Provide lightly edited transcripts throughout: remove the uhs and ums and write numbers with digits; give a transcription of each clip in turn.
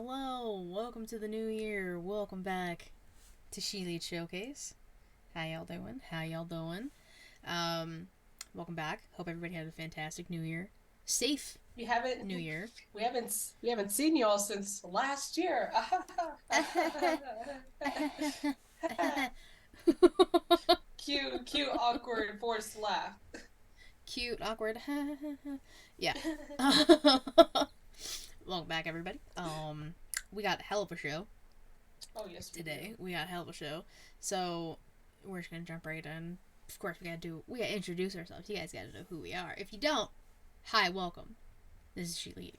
Hello, welcome to the new year. Welcome back to ShElite Showcase. How y'all doing? Um, Welcome back. Hope everybody had a fantastic new year. Safe We haven't new year. we haven't seen y'all since last year. Cute, awkward, forced laugh. Cute, awkward. Yeah. Welcome back, everybody. We got a hell of a show Oh yes, we do. today. We got a hell of a show. So we're just gonna jump right in. Of course, we gotta introduce ourselves. You guys gotta know who we are. If you don't, hi, welcome. This is ShElite.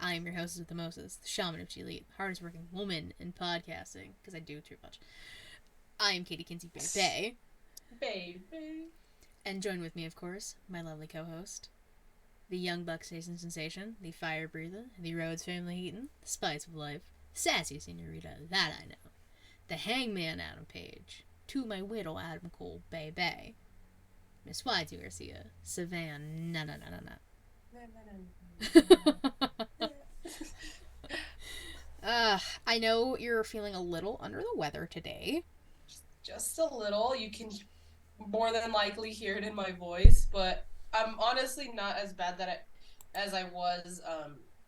I am your hostess with the mostest, the shaman of ShElite, hardest working woman in podcasting, because I do too much. I am Katie Kinsey Bay, Baby. and join with me, of course, my lovely co-host, the young buck station sensation, the fire breather, the Rhodes family Heaton, the spice of life, the sassy senorita, that I know, the hangman Adam Page, to my widow Adam Cole Bay, Miss Y2 Garcia, Savannah, I know you're feeling a little under the weather today. Just a little. You can more than likely hear it in my voice, but I'm honestly not as bad as I was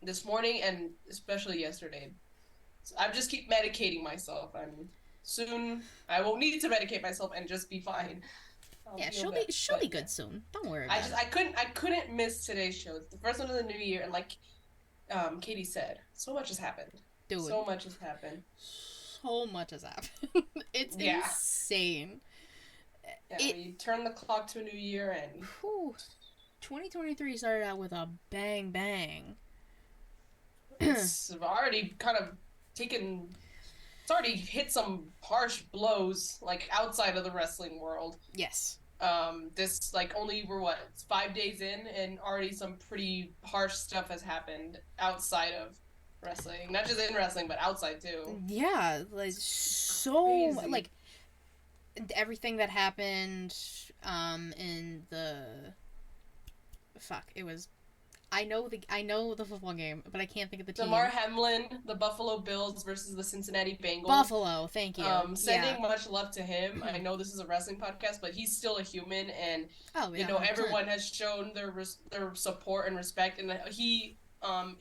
this morning and especially yesterday. So I just keep medicating myself, and soon I won't need to medicate myself and just be fine. I'll Yeah, feel she'll be better. she'll be But yeah, good soon. Don't worry I about just it. I couldn't miss today's show. It's the first one of the new year, and like Katie said, so much has happened. Dude, So much has happened. so much has happened. It's Yeah, insane. yeah. It We turn the clock to a new year, and whew, 2023 started out with a bang bang. it's already kind of taken. It's already hit some harsh blows, like outside of the wrestling world. Yes. This like only we're what, it's 5 days in, and already some pretty harsh stuff has happened outside of wrestling, not just in wrestling but outside too. Yeah, like It's so crazy. like everything that happened in the fuck, it was I know the football game, but I can't think of the Damar team. Hamlin, the Buffalo Bills versus the Cincinnati Bengals. Buffalo, thank you. Yeah. Sending much love to him. I know this is a wrestling podcast, but he's still a human, and Oh yeah, 100%. everyone has shown their support and respect. And he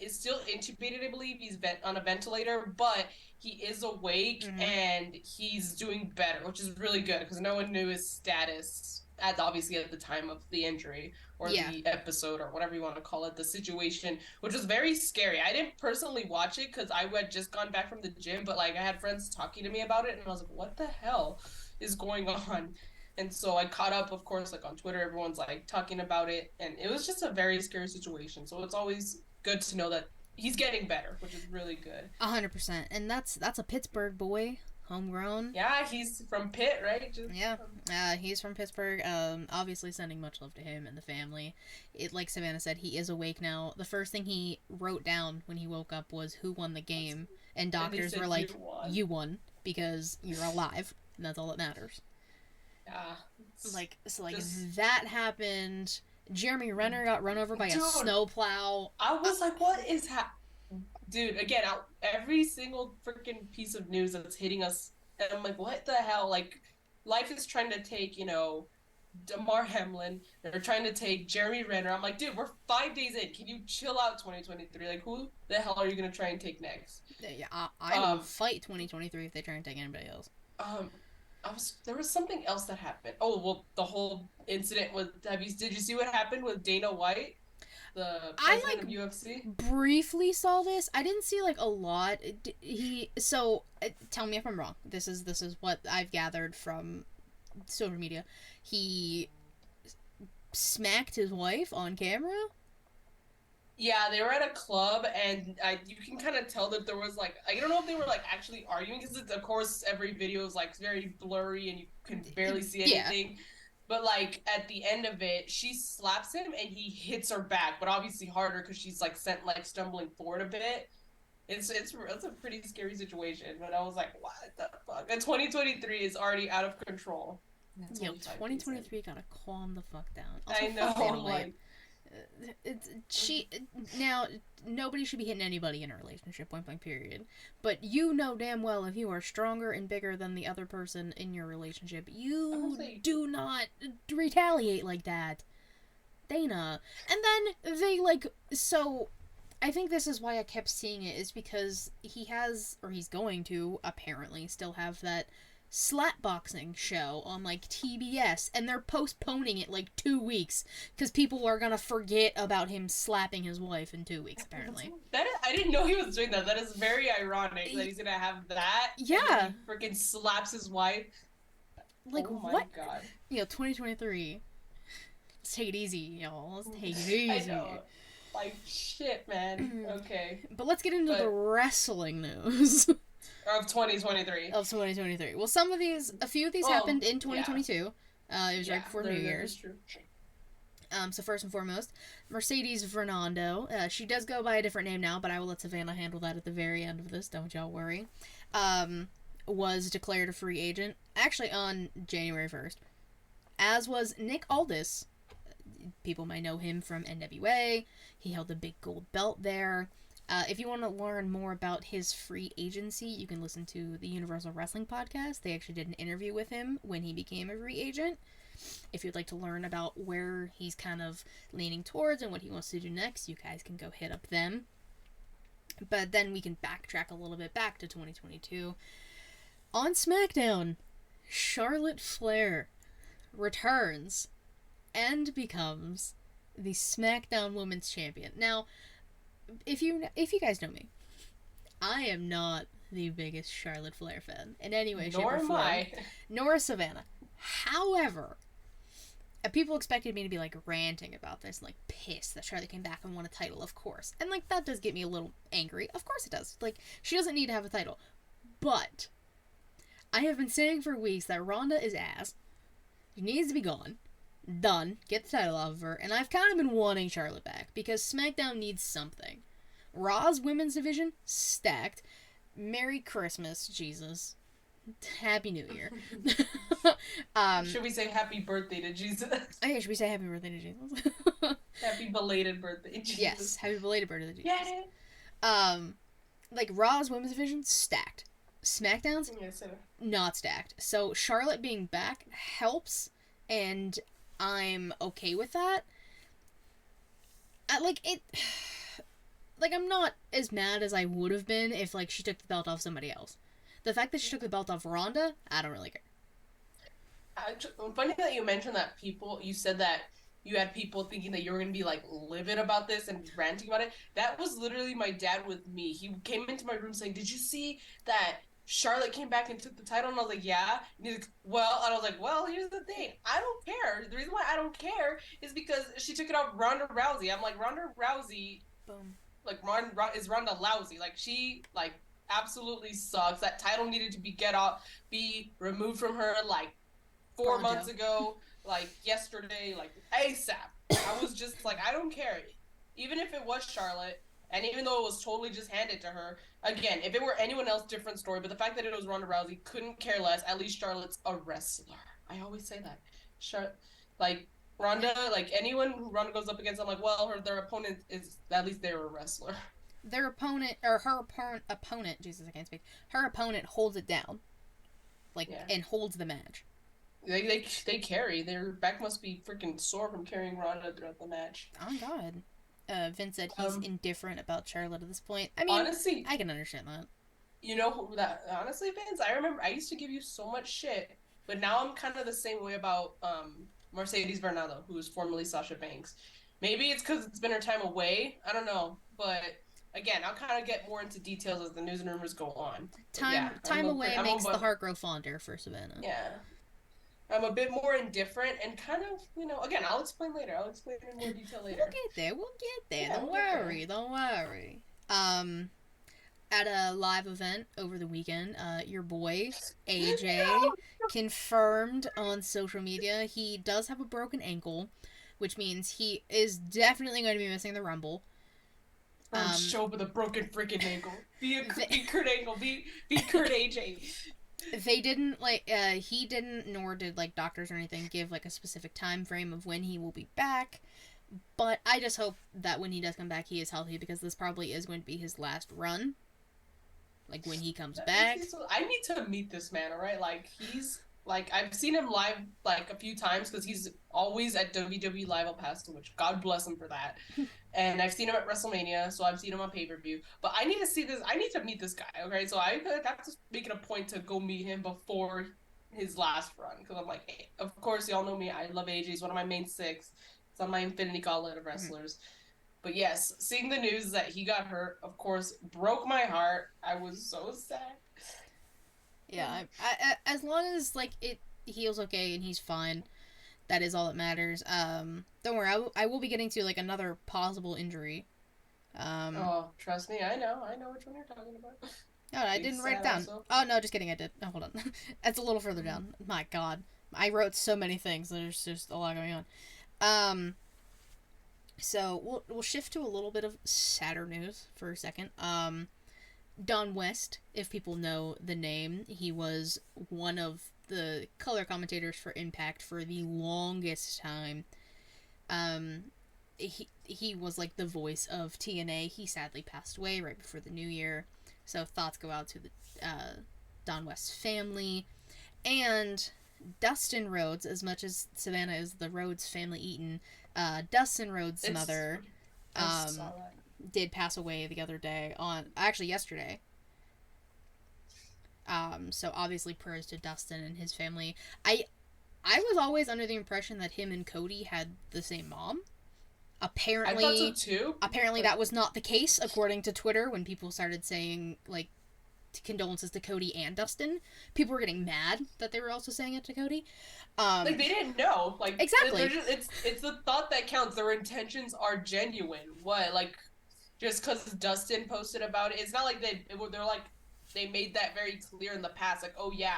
is still intubated. I believe he's on a ventilator, but he is awake Mhm. and he's doing better, which is really good because no one knew his status at obviously at the time of the injury or Yeah. the episode or whatever you want to call it, the situation, which was very scary. I didn't personally watch it because I had just gone back from the gym, but like I had friends talking to me about it, and I was like, "What the hell is going on?" And so I caught up, of course, like on Twitter, everyone's like talking about it, and it was just a very scary situation. So it's always good to know that he's getting better, which is really good. 100%. And that's a Pittsburgh boy, homegrown. Yeah, he's from Pitt, right? Just Yeah, he's from Pittsburgh. Obviously sending much love to him and the family. It, like Savannah said, he is awake now. The first thing he wrote down when he woke up was who won the game, and and they doctors were said you like, won. "You won because you're alive, and that's all that matters." Yeah, it's Like just that happened. Jeremy Renner got run over by a dude. snowplow. I was like, "What is dude, again, every single freaking piece of news that's hitting us, and I'm like, what the hell? Like, life is trying to take, Damar Hamlin. They're trying to take Jeremy Renner. I'm like, dude, we're 5 days in. Can you chill out, 2023? Like, who the hell are you gonna try and take next? Yeah, I will Um, fight 2023 if they try and take anybody else. um, there was something else that happened. Oh well, the whole incident with did you see what happened with Dana White, the I president like of UFC? briefly saw this. I didn't see like a lot. He so tell me if I'm wrong. This is what I've gathered from social media. He smacked his wife on camera. Yeah, they were at a club, and you can kind of tell that there was like, I don't know if they were like actually arguing because of course every video is like very blurry and you can barely see Yeah, anything. But like at the end of it, she slaps him and he hits her back, but obviously harder because she's like sent like stumbling forward a bit. It's a pretty scary situation. But I was like, what the fuck? And 2023 is already out of control. It's yo, only 5 days in. 2023 gotta calm the fuck down. Also, I know, fuck Dana I'm White. like, Now, nobody should be hitting anybody in a relationship, point blank period. But you know damn well if you are stronger and bigger than the other person in your relationship, you do not retaliate like that. Dana. And then they, like, so I think this is why I kept seeing it, is because he's going to, apparently, still have that slapboxing show on, like, TBS, and they're postponing it, like, 2 weeks, because people are gonna forget about him slapping his wife in 2 weeks, apparently. I didn't know he was doing that. That is very ironic that he's gonna have that. Yeah. And he freaking slaps his wife. Like, oh my what? God. 2023. Let's take it easy, y'all. Let's take it easy. I know. Like, shit, man. Okay. But let's get into the wrestling news. Of 2023. Well, a few of these happened in 2022. Yeah. It was right before New Year's. True. So first and foremost, Mercedes Fernando. She does go by a different name now, but I will let Savannah handle that at the very end of this. Don't y'all worry. Was declared a free agent, actually on January 1st. As was Nick Aldis. People might know him from NWA. He held the big gold belt there. If you want to learn more about his free agency, you can listen to the Universal Wrestling podcast. They actually did an interview with him when he became a free agent. If you'd like to learn about where he's kind of leaning towards and what he wants to do next, you guys can go hit up them. But then we can backtrack a little bit back to 2022. On SmackDown, Charlotte Flair returns and becomes the SmackDown Women's Champion. Now, if you guys know me, I am not the biggest Charlotte Flair fan in any way, shape, or form. Nor Savannah. However, people expected me to be, like, ranting about this, like, pissed that Charlotte came back and won a title, of course. And, like, that does get me a little angry. Of course it does. Like, she doesn't need to have a title. But I have been saying for weeks that Ronda is ass. She needs to be gone. Done. Get the title off of her. And I've kind of been wanting Charlotte back, because SmackDown needs something. Raw's women's division, stacked. Merry Christmas, Jesus. Happy New Year. Should we say happy birthday to Jesus? Oh yeah, should we say happy birthday to Jesus? Happy belated birthday to Jesus. Yes, happy belated birthday to Jesus. Get it? Like, Raw's women's division, stacked. SmackDown's, not stacked. So Charlotte being back helps, and I'm okay with that. I'm not as mad as I would have been if, like, she took the belt off somebody else. The fact that she took the belt off Ronda, I don't really care. Funny that you mentioned that you said that you had people thinking that you were going to be, like, livid about this and ranting about it. That was literally my dad with me. He came into my room saying, "Did you see that Charlotte came back and took the title?" And I was like, "Yeah." And he's like, "Well," and I was like, "Well, here's the thing. I don't care. The reason why I don't care is because she took it off Ronda Rousey." I'm like, Ronda Rousey, boom, like, is Ronda Lousy. Like, she, like, absolutely sucks. That title needed to be removed from her, like, 4 months ago, like, yesterday, like, ASAP. I was just like, I don't care. Even if it was Charlotte, and even though it was totally just handed to her, again, if it were anyone else, different story, but the fact that it was Ronda Rousey, couldn't care less. At least Charlotte's a wrestler. I always say that. Like, Ronda, like, anyone who Ronda goes up against, I'm like, well, their opponent is, at least they're a wrestler. Their opponent, or her opponent, Jesus, I can't speak, her opponent holds it down. Like, and holds the match. They carry. Their back must be freaking sore from carrying Ronda throughout the match. Oh, God. Vince said he's indifferent about Charlotte at this point. I mean, honestly, I can understand that. You know, honestly, Vince, I remember I used to give you so much shit, but now I'm kind of the same way about Mercedes Varnado, who is formerly Sasha Banks. Maybe it's because it's been her time away. I don't know. But, again, I'll kind of get more into details as the news and rumors go on. Time away makes the heart grow fonder for Savannah. Yeah. I'm a bit more indifferent and kind of, you know, again, I'll explain later. I'll explain in more detail later. We'll get there. Yeah, don't worry. At a live event over the weekend, your boy, AJ, confirmed on social media he does have a broken ankle, which means he is definitely going to be missing the Rumble. Show with a broken freaking ankle. Be Kurt Angle. Be Kurt AJ. They didn't, he didn't, nor did, doctors or anything give, a specific time frame of when he will be back. But I just hope that when he does come back, he is healthy because this probably is going to be his last run. Like when he comes That makes me back. so. I need to meet this man. All right, like he's like I've seen him live like a few times because he's always at WWE Live El Paso, which God bless him for that. And I've seen him at WrestleMania, so I've seen him on pay per view. But I need to see this. I need to meet this guy. Okay, so I got to make it a point to go meet him before his last run because I'm like, hey, of course, y'all know me. I love AJ. He's one of my main six. It's on my Infinity Gauntlet of wrestlers. But yes, seeing the news that he got hurt, of course, broke my heart. I was so sad. Yeah, as long as like it heals okay and he's fine, that is all that matters. Don't worry, I will be getting to like another possible injury. Um, Oh, trust me, I know which one you're talking about. no, I Big didn't write it sad down. also. Oh no, just kidding, I did. No, hold on, it's a little further down. My God, I wrote so many things. There's just a lot going on. Um, so we'll shift to a little bit of sadder news for a second. Don West, if people know the name, he was one of the color commentators for Impact for the longest time. Um, he was like the voice of TNA. He sadly passed away right before the new year. So thoughts go out to the Don West family and Dustin Rhodes. As much as Savannah is the Rhodes family eaten, Dustin Rhodes' It's mother I saw that. did pass away the other day on actually yesterday. So obviously prayers to Dustin and his family. I was always under the impression that him and Cody had the same mom. I thought so Apparently, too, apparently but that was not the case according to Twitter when people started saying like condolences to Cody and Dustin. People were getting mad that they were also saying it to Cody. like they didn't know. Like they're Exactly. just it's the thought that counts. Their intentions are genuine. What like just because Dustin posted about it, it's not like they're like they made that very clear in the past. Like oh yeah,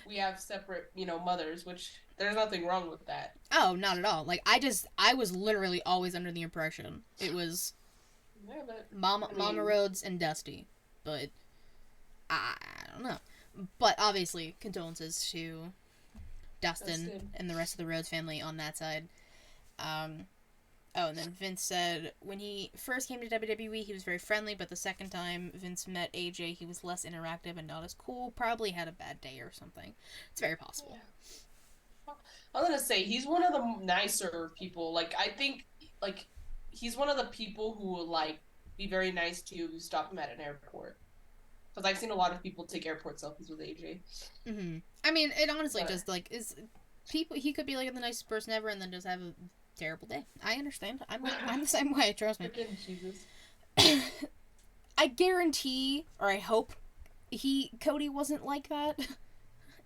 we have separate mothers, which there's nothing wrong with that. Oh, not at all. Like I was literally always under the impression it was Yeah, but I Mama mean, Rhodes and Dusty, but I don't know. But obviously, condolences to Dustin Dustin. and the rest of the Rhodes family on that side. Um, oh, and then Vince said when he first came to WWE, he was very friendly, but the second time Vince met AJ, he was less interactive and not as cool. Probably had a bad day or something. It's very possible. I was gonna say he's one of the nicer people. Like I think, like he's one of the people who will like be very nice to you if you stop him at an airport. Because I've seen a lot of people take airport selfies with AJ. I mean, it honestly But just like is people. He could be like the nicest person ever, and then just have a terrible day. I understand. I'm the same way. Trust me. freaking Jesus. I guarantee, or I hope, Cody wasn't like that.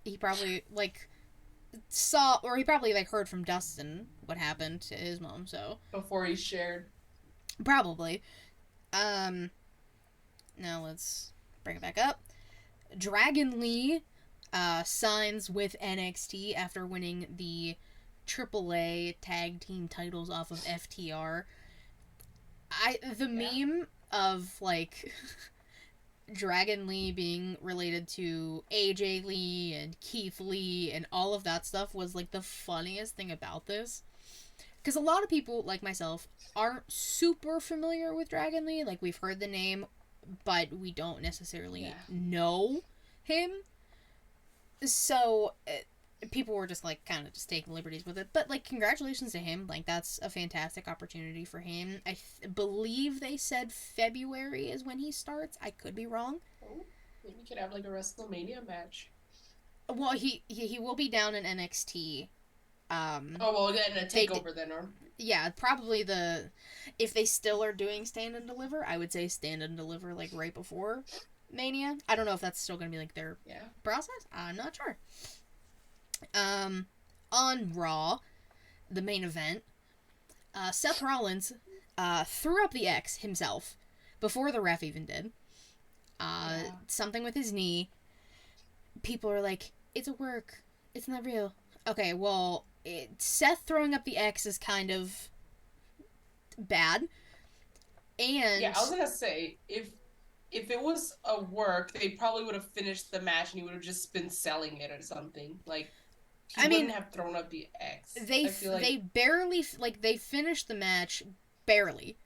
He probably like saw, or he probably like heard from Dustin what happened to his mom. So Before he shared. probably. Um. Now let's bring it back up. Dragon Lee signs with NXT after winning the AAA tag team titles off of FTR. The Yeah. meme of like Dragon Lee being related to AJ Lee and Keith Lee and all of that stuff was like the funniest thing about this. Because a lot of people, like myself, aren't super familiar with Dragon Lee. Like, we've heard the name, but we don't necessarily Yeah. know him. So, people were just, like, kind of just taking liberties with it. But, like, congratulations to him. Like, that's a fantastic opportunity for him. Believe they said February is when he starts. I could be wrong. Oh, maybe we could have like a WrestleMania match. Well, he will be down in NXT. Oh well, again a They d- takeover then, or yeah, probably if they still are doing stand and deliver, I would say stand and deliver like right before Mania. I don't know if that's still gonna be like their yeah. process. I'm not sure. On Raw, the main event, Seth Rollins threw up the X himself before the ref even did. Yeah. Something with his knee. People are like, "It's a work. It's not real." Okay, well, Seth throwing up the X is kind of bad. Yeah, And I was gonna say if it was a work, they probably would have finished the match and he would have just been selling it or something. Like he I wouldn't mean, have thrown up the X. I feel they like, barely like they finished the match barely.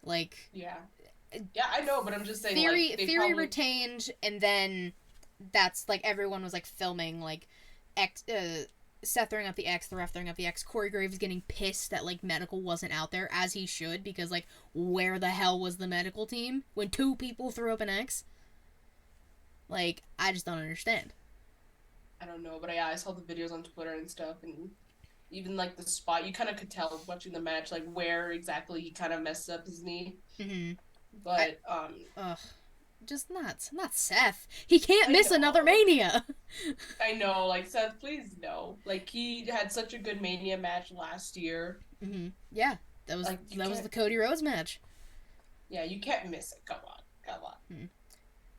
Like yeah. Yeah, I know, but I'm just saying, like, they Theory probably. retained, and then that's like everyone was like filming like X. Seth throwing up the X, the ref throwing up the X. Corey Graves getting pissed that like medical wasn't out there, as he should, because like where the hell was the medical team when two people threw up an X? Like, I just don't understand. I don't know, but yeah, I saw the videos on Twitter and stuff, and even like the spot, you kind of could tell watching the match, like where exactly he kind of messed up his knee. Mm-hmm. I But ugh, just not Seth. He can't I miss another know, Mania. I know, like Seth, please no. Like he had such a good Mania match last year. Mm-hmm. Yeah, Like you that was the can't, Cody Rhodes match. yeah, you can't miss it. Come on, come on. Mm-hmm.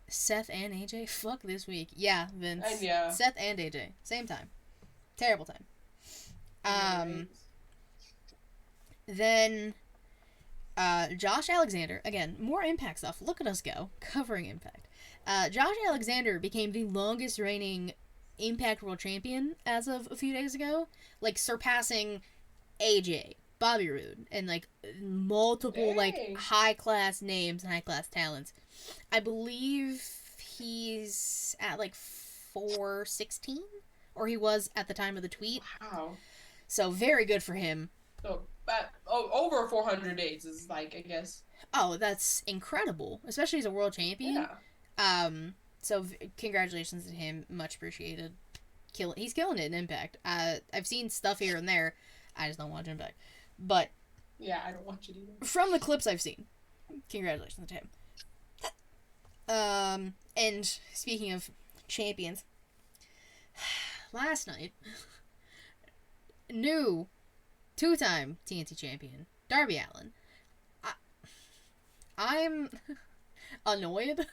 Seth and AJ? Fuck this week. Yeah, And Vince. yeah, Seth and AJ. Same time. Terrible time. I know, right? Then Josh Alexander, again, more Impact stuff. Look at us go. Covering Impact. Josh Alexander became the longest reigning Impact World Champion as of a few days ago, like surpassing AJ, Bobby Roode, and like multiple like Dang. high class names and high class talents. I believe he's at like 416, or he was at the time of the tweet. Wow. So very good for him. So, over 400 days is like, I guess. Oh, that's incredible, especially as a world champion. Yeah. So congratulations to him, much appreciated. He's killing it in Impact. I've seen stuff here and there. I just don't watch Impact, but Yeah, I don't watch it either. from the clips I've seen, congratulations to him. And speaking of champions, last night, new two-time TNT champion Darby Allin. I'm annoyed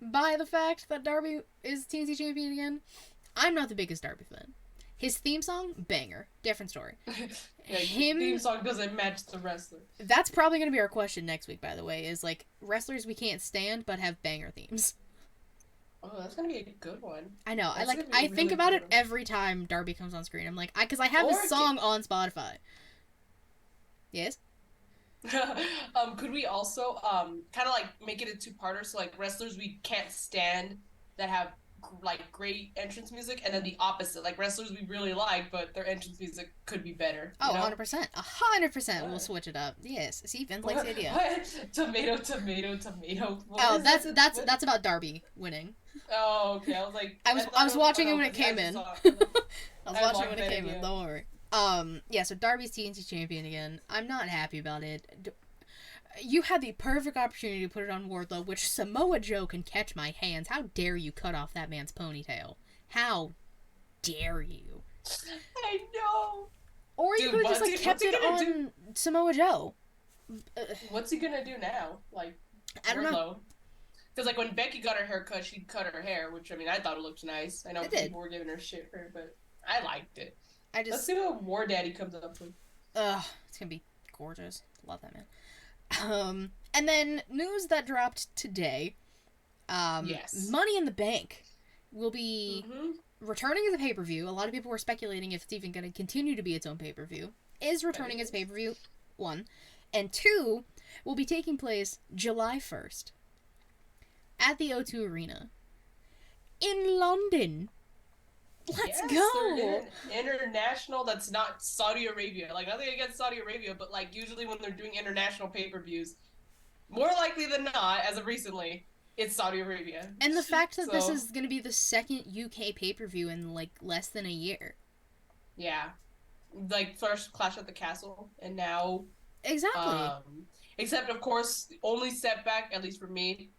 by the fact that Darby is TNT champion again. I'm not the biggest Darby fan. His theme song, banger. Different story. Yeah, theme song doesn't match the wrestler. That's probably going to be our question next week, by the way, is like wrestlers we can't stand but have banger themes. Oh, that's gonna be a good one. I know. That's I think about it every time Darby comes on screen. I'm like, because I have his song on Spotify. Yes? Could we also kind of like make it a two-parter, so like wrestlers we can't stand that have like great entrance music, and then the opposite, like wrestlers we really like but their entrance music could be better. Oh, 100%. 100%. We'll switch it up. Yes. See, Vince likes the idea. What? Tomato, tomato, tomato. Oh, that's about Darby winning. Oh, okay. I was like, I was watching it when it came in. I was watching it when it came in. Don't worry. Yeah. So Darby's TNT champion again. I'm not happy about it. You had the perfect opportunity to put it on Wardlow, which Samoa Joe can catch my hands. How dare you cut off that man's ponytail? How dare you? I know. Or you could have just like kept it on Samoa Joe. What's he gonna do now? Like, I don't know. Because like when Becky got her hair cut, she cut her hair, which I mean I thought it looked nice. I know people were giving her shit for it, but I liked it. Let's see what War Daddy comes up with. It's gonna be gorgeous. Love that man. And then news that dropped today. Yes. Money in the Bank will be returning as a pay-per-view. A lot of people were speculating if it's even going to continue to be its own pay-per-view. Is returning as pay-per-view, 1. And 2, will be taking place July 1st at the O2 Arena in London. Let's go! International, that's not Saudi Arabia. Like, nothing against Saudi Arabia, but like usually when they're doing international pay-per-views, more likely than not, as of recently, it's Saudi Arabia. And the fact that this is going to be the second UK pay-per-view in like less than a year. Yeah. Like first Clash at the Castle, and now exactly. Except of course, the only setback, at least for me,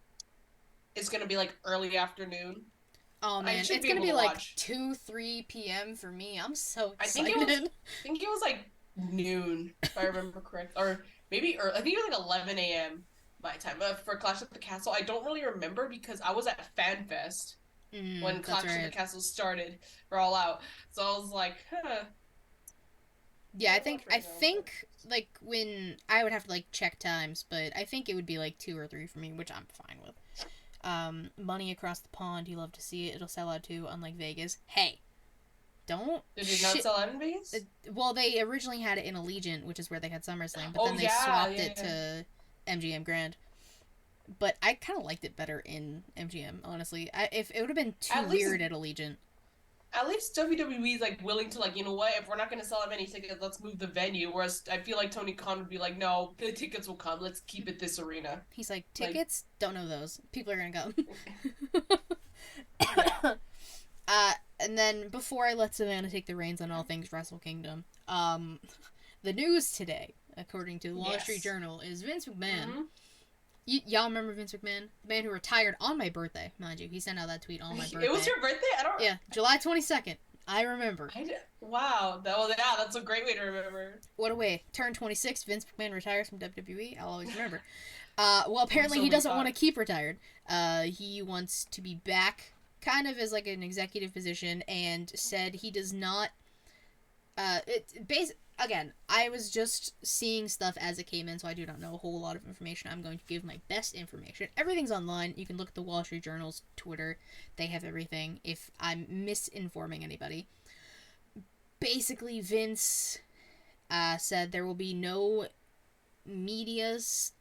is going to be like early afternoon. Oh man, it's gonna be like 2-3 p.m. for me. I'm so excited. I think it was like noon, if I remember correct, or maybe I think it was like 11 a.m. my time for Clash at the Castle. I don't really remember because I was at FanFest when Clash at the Castle started for All Out, so I was like, huh. Yeah, I think like when I would have to like check times, but I think it would be like 2 or 3 for me, which I'm fine with. Money across the pond, you love to see it. It'll sell out too, unlike Vegas. Hey, don't Did they not shit. sell enemies? Well, they originally had it in Allegiant, which is where they had SummerSlam, but Oh then they yeah, swapped yeah, it yeah. to MGM Grand. But I kind of liked it better in MGM, honestly. If it would have been too At least weird at Allegiant. at least WWE is like willing to like, you know what, if we're not gonna sell that many tickets, let's move the venue. Whereas I feel like Tony Khan would be like, no, the tickets will come. Let's keep it this arena. He's like, Like, tickets? Don't know those. People are gonna yeah. go. And then before I let Savannah take the reins on all things Wrestle Kingdom, the news today, according to the Wall Street Yes. Journal, is Vince McMahon. Mm-hmm. Y'all remember Vince McMahon? The man who retired on my birthday, mind you. He sent out that tweet on my birthday. It was your birthday? I don't. Yeah, July 22nd. I remember. Wow. Well, yeah, that's a great way to remember. What a way. Turn 26, Vince McMahon retires from WWE. I'll always remember. Well, apparently So he we doesn't thought. want to keep retired. He wants to be back kind of as like an executive position and said he does not again, I was just seeing stuff as it came in, so I do not know a whole lot of information. I'm going to give my best information. Everything's online. You can look at the Wall Street Journal's Twitter. They have everything. If I'm misinforming anybody. Basically, Vince said there will be no media's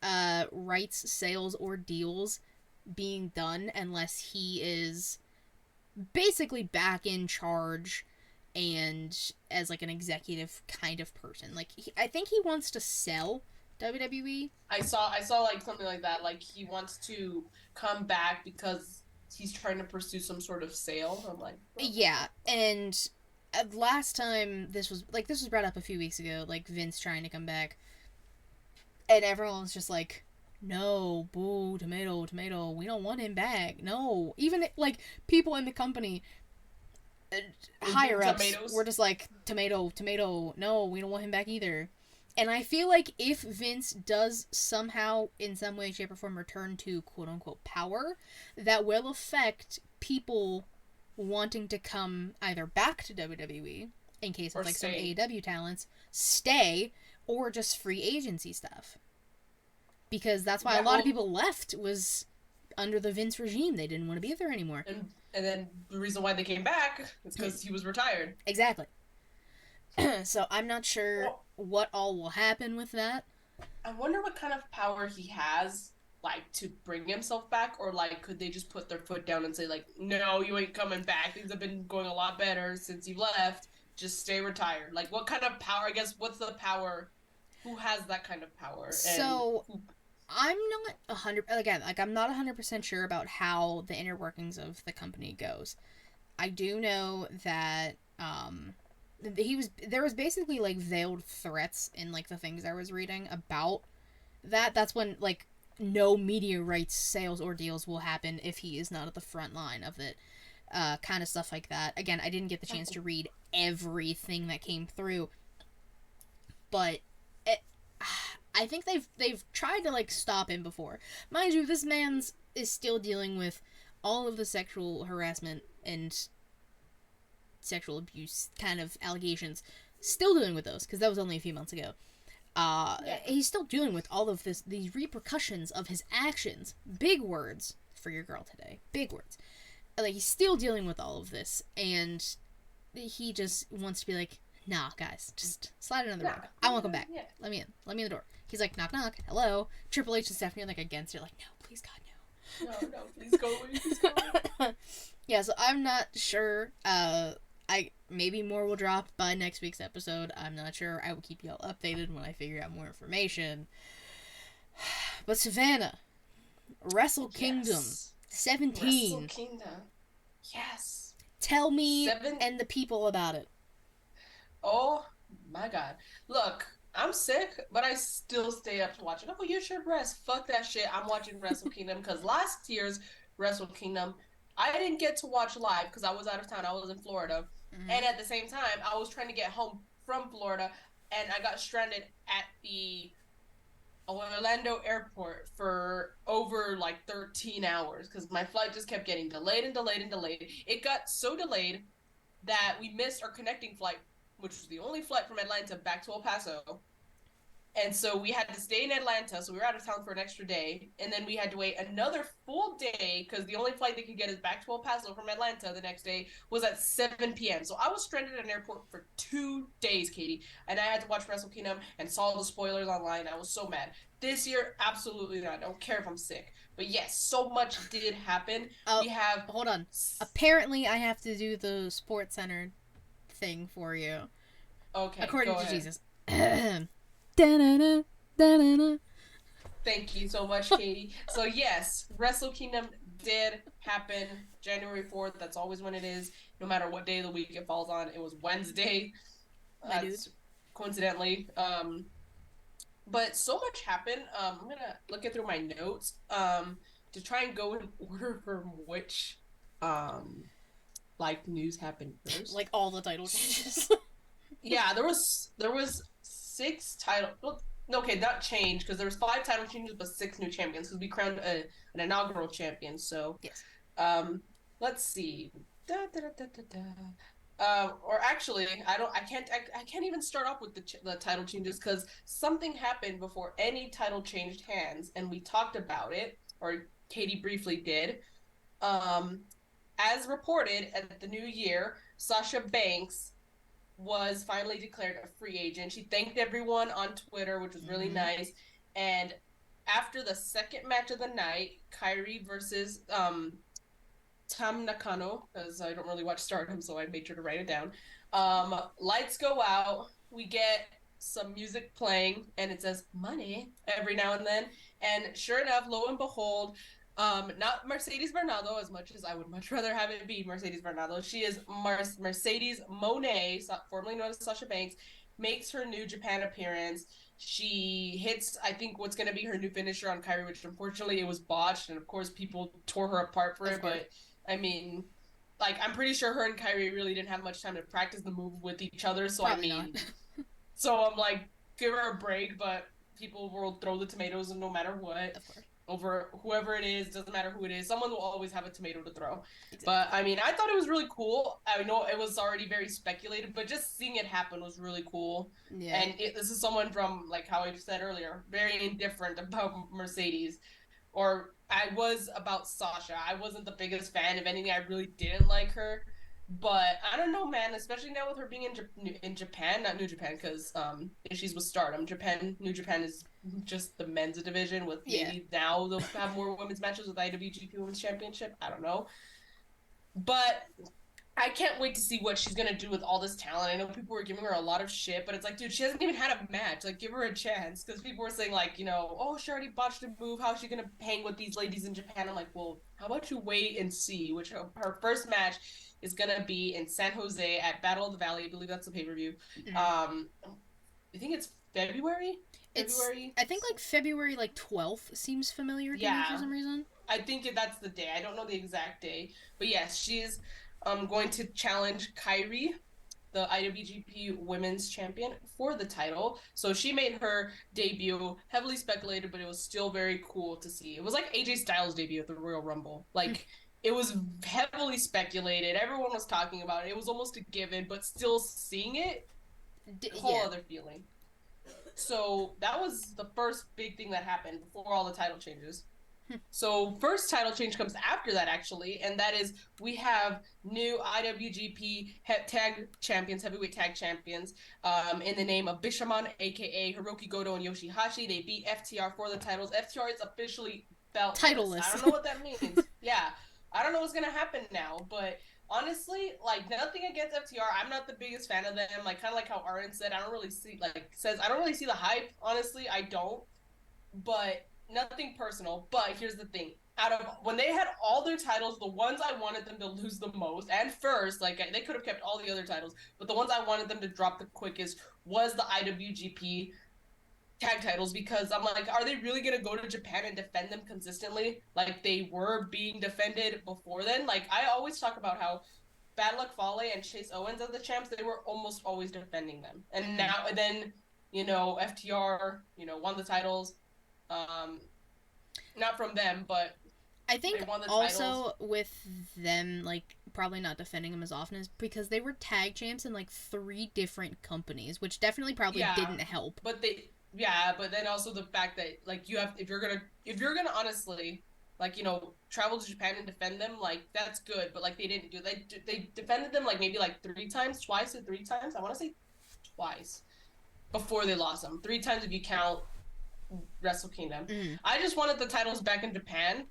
rights, sales, or deals being done unless he is basically back in charge and as like an executive kind of person. Like I think he wants to sell WWE. I saw like something like that. Like he wants to come back because he's trying to pursue some sort of sale. I'm like, oh. Yeah, and last time this was brought up a few weeks ago, like Vince trying to come back, and everyone's just like, no, boo, tomato, tomato. We don't want him back. No, even like people in the company, higher ups, Tomatoes. were just like, tomato, tomato. No, we don't want him back either. And I feel like if Vince does somehow, in some way, shape, or form, return to quote unquote power, that will affect people wanting to come either back to WWE, in case of Or like some stay. AEW talents, stay, or just free agency stuff. Because that's why a Yeah, lot of well, people left was under the Vince regime. They didn't want to be there anymore. and then the reason why they came back is because he was retired. Exactly. So I'm not sure Well, what all will happen with that. I wonder what kind of power he has, like to bring himself back, or like could they just put their foot down and say like, no, you ain't coming back. Things have been going a lot better since you left. Just stay retired. Like, what kind of power? I guess what's the power? Who has that kind of power? And So who, I'm not 100 again, like I'm not 100% sure about how the inner workings of the company goes. I do know that there was basically like veiled threats in like the things I was reading about that. That's when like no media rights sales or deals will happen if he is not at the front line of it. Kind of stuff like that. Again, I didn't get the chance to read everything that came through, but it, I think they've tried to like stop him before. Mind you, this man's is still dealing with all of the sexual harassment and sexual abuse kind of allegations. Still dealing with those because that was only a few months ago. yeah, He's still dealing with all of these repercussions of his actions. Big words for your girl today. Big words. Like he's still dealing with all of this, and he just wants to be like, nah, guys, just slide another door. I won't come back. Yeah. Let me in. Let me in the door. He's like, knock, knock. Hello. Triple H and Stephanie are like against it. Like, no, please, God, no. No, no, please go away, please go away. Yeah, so I'm not sure. I maybe more will drop by next week's episode. I'm not sure. I will keep y'all updated when I figure out more information. But Savannah, Wrestle Kingdom Yes. 17. Wrestle Kingdom. Yes. Tell me Seven. and the people about it. Oh my God. Look, I'm sick, but I still stay up to watch it. Oh, you should rest. Fuck that shit. I'm watching Wrestle Kingdom because last year's Wrestle Kingdom, I didn't get to watch live because I was out of town. I was in Florida. Mm-hmm. And at the same time, I was trying to get home from Florida and I got stranded at the Orlando airport for over like 13 hours because my flight just kept getting delayed and delayed and delayed. It got so delayed that we missed our connecting flight, which was the only flight from Atlanta back to El Paso. And so we had to stay in Atlanta. So we were out of town for an extra day. And then we had to wait another full day because the only flight they could get is back to El Paso from Atlanta the next day was at 7 p.m. So I was stranded at an airport for 2 days, Katie. And I had to watch Wrestle Kingdom and saw the spoilers online. I was so mad. This year, absolutely not. I don't care if I'm sick. But yes, so much did happen. Oh, We have. hold on. Apparently, I have to do the Sports Center thing for you. Okay, According go to ahead. Jesus. Da-na-na, da-na-na. Thank you so much, Katie. So yes, Wrestle Kingdom did happen January 4th. That's always when it is, no matter what day of the week it falls on. It was Wednesday. My dude. That's coincidentally. But so much happened. I'm gonna look it through my notes to try and go in order from which like news happened first. Like all the title changes. Yeah, there was six title. Well, okay, not change because there was five title changes, but six new champions because we crowned an inaugural champion. So, Yes. um, let's see. Da, da, da, da, da, da. Or actually, I can't even start off with the title changes because something happened before any title changed hands, and we talked about it, or Katie briefly did. Um, as reported at the new year, Sasha Banks was finally declared a free agent. She thanked everyone on Twitter, which was really nice. And after the second match of the night, Kyrie versus Tam Nakano, because I don't really watch Stardom, so I made sure to write it down. Lights go out. We get some music playing, and it says money every now and then. And sure enough, lo and behold, not Mercedes Bernardo, as much as I would much rather have it be Mercedes Bernardo. She is Mercedes Mone, formerly known as Sasha Banks, makes her New Japan appearance. She hits, I think, what's going to be her new finisher on Kyrie, which unfortunately it was botched, and of course people tore her apart for it. But I mean, like, I'm pretty sure her and Kyrie really didn't have much time to practice the move with each other. So Probably I mean, not. so I'm like, give her a break. But people will throw the tomatoes, and no matter what, Of course. over whoever it is, doesn't matter who it is, someone will always have a tomato to throw. Exactly. But I mean, I thought it was really cool. I know it was already very speculated, but just seeing it happen was really cool. Yeah. And this is someone from, like how I said earlier, very indifferent about Mercedes, or I was about Sasha. I wasn't the biggest fan. If anything, I really didn't like her. But I don't know, man. Especially now with her being in Japan, not New Japan, because she's with Stardom. New Japan is just the men's division. With maybe now they'll have more women's matches with IWGP Women's Championship. I don't know, but I can't wait to see what she's gonna do with all this talent. I know people were giving her a lot of shit, but it's like, dude, she hasn't even had a match. Like, give her a chance. Because people were saying, like, oh, she already botched a move. How's she gonna hang with these ladies in Japan? I'm like, well, how about you wait and see? Which her first match is gonna be in San Jose at Battle of the Valley. I believe that's the pay-per-view. I think it's February. I think like February 12th seems familiar to me for some reason. I think that's the day. I don't know the exact day, but yes, she's going to challenge Kyrie, the IWGP Women's Champion, for the title. So she made her debut, heavily speculated, but it was still very cool to see. It was like AJ Styles' debut at the Royal Rumble. Like, it was heavily speculated. Everyone was talking about it. It was almost a given, but still seeing it, whole other feeling. So that was the first big thing that happened before all the title changes. So first title change comes after that, actually, and that is we have new IWGP tag champions, heavyweight tag champions, in the name of Bishamon, aka Hiroki Goto and Yoshihashi. They beat FTR for the titles. FTR is officially beltless. Titleless. I don't know what that means. Yeah, I don't know what's gonna happen now, but honestly, like, nothing against FTR. I'm not the biggest fan of them. Like, kind of like how Aaron said, I don't really see the hype. Honestly, I don't. But nothing personal. But here's the thing: out of when they had all their titles, the ones I wanted them to lose the most and first, like, they could have kept all the other titles, but the ones I wanted them to drop the quickest was the IWGP tag titles, because I'm like, are they really gonna go to Japan and defend them consistently like they were being defended before then? Like, I always talk about how Bad Luck Fale and Chase Owens as the champs, they were almost always defending them, and now and then, FTR, won the titles. Not from them, but I think also with them, like, probably not defending them as often is because they were tag champs in like 3 different companies, which definitely probably didn't help. But yeah, but then also the fact that like you have if you're gonna honestly like travel to Japan and defend them, like that's good, but like they didn't do they defended them like maybe like three times, twice or three times. I want to say twice before they lost them. Three times if you count Wrestle Kingdom. Mm. I just wanted the titles back in Japan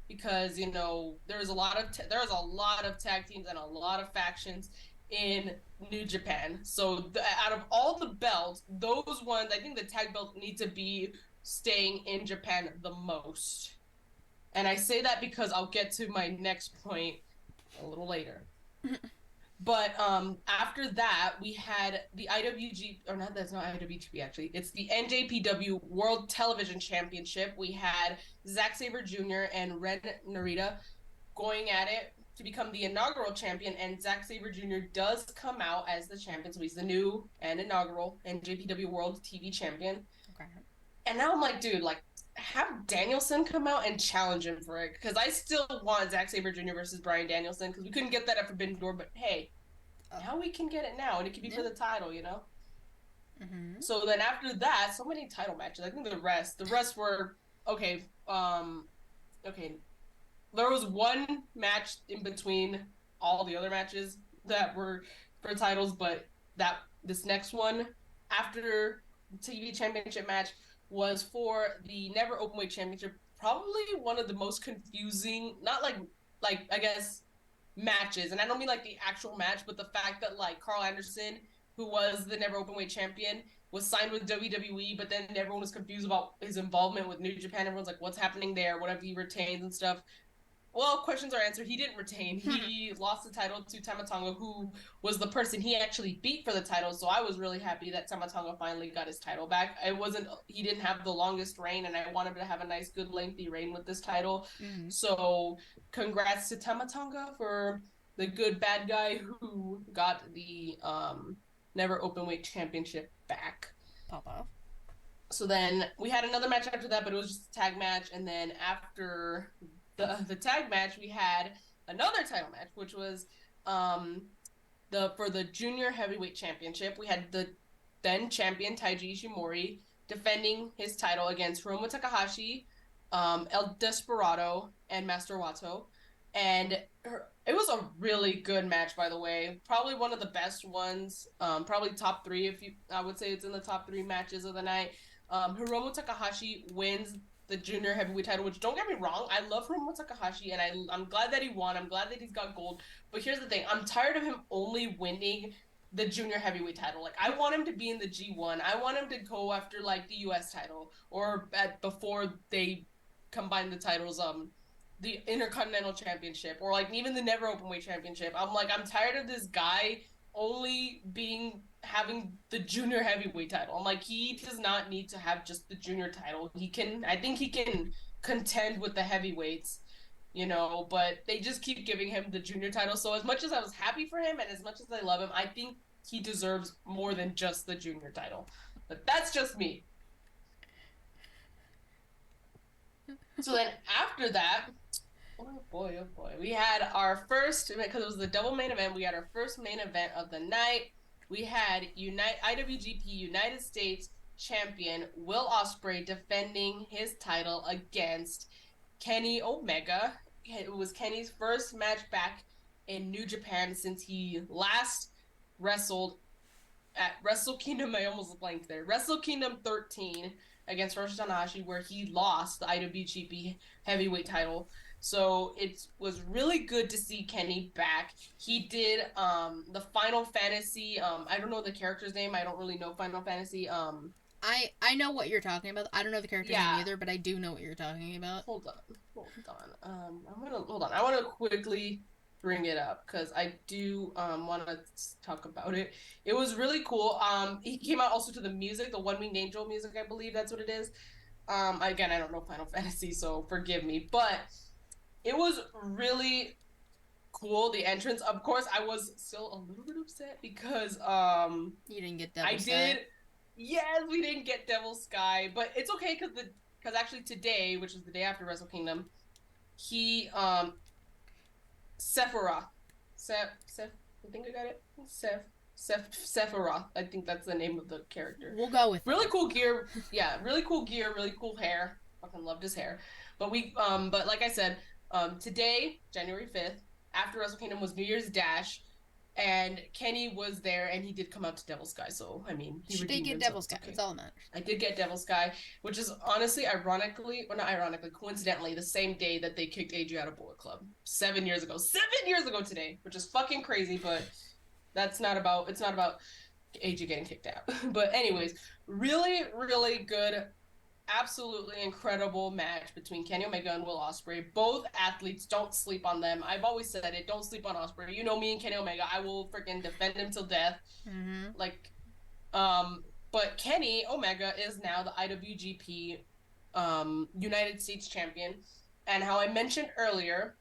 because there was a lot of tag teams and a lot of factions in New Japan. So out of all the belts, those ones I think the tag belts need to be staying in Japan the most. And I say that because I'll get to my next point a little later. But after that, we had the IWG, or not, that's not IWGP actually. It's the NJPW World Television Championship. We had Zack Sabre Jr. and Ren Narita going at it to become the inaugural champion, and Zack Sabre Jr. does come out as the champion, so he's the new and inaugural NJPW World TV Champion. Okay. And now I'm like, dude, like, have Danielson come out and challenge him for it, because I still want Zack Sabre Jr. versus Bryan Danielson, because we couldn't get that at Forbidden Door, but hey, now we can get it now, and it could be for the title, Mm-hmm. So then after that, so many title matches. I think the rest were okay. Okay, there was one match in between all the other matches that were for titles, but this next one after the TV championship match was for the Never Openweight Championship. Probably one of the most confusing, not like I guess matches, and I don't mean like the actual match, but the fact that like Carl Anderson, who was the Never Openweight Champion, was signed with WWE, but then everyone was confused about his involvement with New Japan. Everyone's like, what's happening there? What have he retained and stuff? Well, questions are answered. He didn't retain. He lost the title to Tama Tonga, who was the person he actually beat for the title. So I was really happy that Tama Tonga finally got his title back. He didn't have the longest reign, and I wanted him to have a nice, good, lengthy reign with this title. Mm-hmm. So congrats to Tama Tonga for the good bad guy who got the Never Openweight Championship back. Papa. So then we had another match after that, but it was just a tag match. And then after the tag match, we had another title match, which was for the junior heavyweight championship. We had the then champion Taiji Ishimori defending his title against Hiromu Takahashi, El Desperado, and Master Wato. And it was a really good match, by the way. Probably one of the best ones. Probably top three. I would say it's in the top three matches of the night. Hiromu Takahashi wins the junior heavyweight title, which don't get me wrong, I love Hiromu Takahashi, and I'm glad that he won. I'm glad that he's got gold. But here's the thing, I'm tired of him only winning the junior heavyweight title. Like, I want him to be in the G1. I want him to go after like the US title, or before they combine the titles, the Intercontinental Championship, or like even the Never Openweight Championship. I'm tired of this guy only having the junior heavyweight title. I'm like, he does not need to have just the junior title. I think he can contend with the heavyweights, but they just keep giving him the junior title. So as much as I was happy for him and as much as I love him, I think he deserves more than just the junior title. But that's just me. So then after that, oh boy, we had our first, because it was the double main event, we had our first main event of the night. We had IWGP United States champion Will Ospreay defending his title against Kenny Omega. It was Kenny's first match back in New Japan since he last wrestled at Wrestle Kingdom. I almost blanked there. Wrestle Kingdom 13 against Hiroshi Tanahashi, where he lost the IWGP heavyweight title. So it was really good to see Kenny back. He did the Final Fantasy. I don't know the character's name. I don't really know Final Fantasy. I know what you're talking about. I don't know the character's name either, but I do know what you're talking about. Hold on. Hold on. I want to quickly bring it up because I do want to talk about it. It was really cool. He came out also to the music, the One Winged Angel music. I believe that's what it is. Again, I don't know Final Fantasy, so forgive me, but it was really cool, the entrance. Of course, I was still a little bit upset because you didn't get Devil Sky. Yes, we didn't get Devil Sky, but it's okay because actually today, which is the day after Wrestle Kingdom, he Sephora. Seth, I think I got it. Seth. Sephiroth. I think that's the name of the character. We'll go with Really it. cool gear. Yeah, really cool gear, really cool hair. Fucking loved his hair. But like I said, today, January 5th, after Wrestle Kingdom was New Year's Dash, and Kenny was there and he did come out to Devil Sky, so I mean he She did redeemed get himself. Devil It's Sky. okay. That's all that matters. I did get Devil Sky, which is honestly, ironically, or not ironically, coincidentally, the same day that they kicked AJ out of Bullet Club 7 years ago. 7 years ago today, which is fucking crazy, but it's not about AJ getting kicked out. But anyways, really, really good, absolutely incredible match between Kenny Omega and Will Ospreay. Both athletes, don't sleep on them. I've always said it, don't sleep on Ospreay. You know me and Kenny Omega, I will freaking defend him till death. Mm-hmm. Like, um, but Kenny Omega is now the IWGP United States champion. And how I mentioned earlier,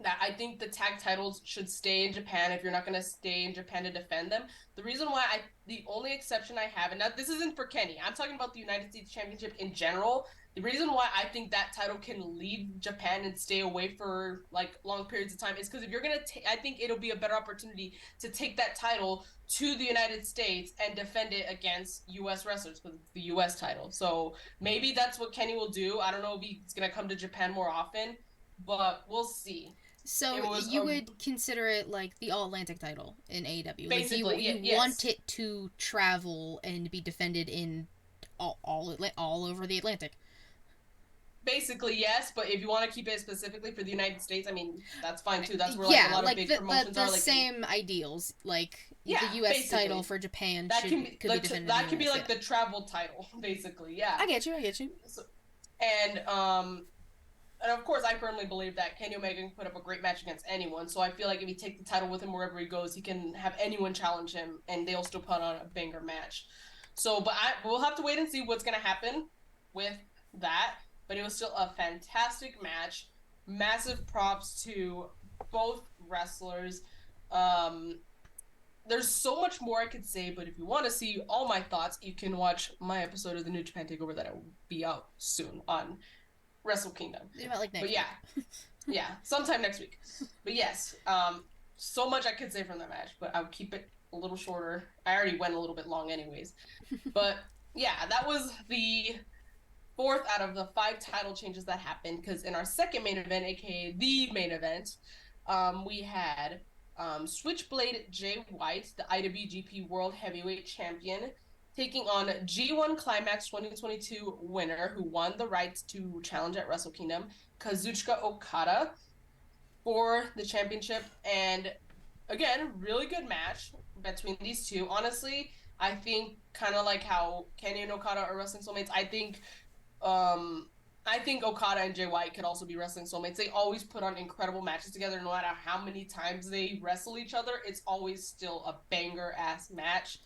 that I think the tag titles should stay in Japan if you're not going to stay in Japan to defend them. The only exception I have, and now this isn't for Kenny, I'm talking about the United States Championship in general. The reason why I think that title can leave Japan and stay away for like long periods of time is because if you're going to, I think it'll be a better opportunity to take that title to the United States and defend it against US wrestlers because it's the US title. So maybe that's what Kenny will do. I don't know if he's going to come to Japan more often, but we'll see. So It was you would consider it like the All Atlantic title in AEW. Like basically you want yes. it to travel and be defended in all over the Atlantic. Basically yes, but if you want to keep it specifically for the United States, I mean that's fine too. That's where like a Yeah, lot of like big promotions the are. Like same ideals. Like yeah, the U.S. title basically for Japan that can be could be defended in that the can be U.S. like the travel title, basically. Yeah. I get you. I get you. So, and of course, I firmly believe that Kenny Omega can put up a great match against anyone. So I feel like if he takes the title with him wherever he goes, he can have anyone challenge him, and they'll still put on a banger match. So, we'll have to wait and see what's gonna happen with that. But it was still a fantastic match. Massive props to both wrestlers. Um, there's so much more I could say, but if you want to see all my thoughts, you can watch my episode of the New Japan Takeover that will be out soon on Wrestle Kingdom. About like next but yeah, week. yeah, sometime next week. But yes, so much I could say from that match, but I would keep it a little shorter. I already went a little bit long, anyways. But yeah, that was the fourth out of the 5 title changes that happened. Because in our second main event, aka the main event, we had Switchblade Jay White, the IWGP World Heavyweight Champion, taking on G1 Climax 2022 winner who won the rights to challenge at Wrestle Kingdom, Kazuchika Okada, for the championship. And again, really good match between these two. Honestly, I think kind of like how Kenny and Okada are wrestling soulmates. I think Okada and Jay White could also be wrestling soulmates. They always put on incredible matches together. No matter how many times they wrestle each other, it's always still a banger ass match.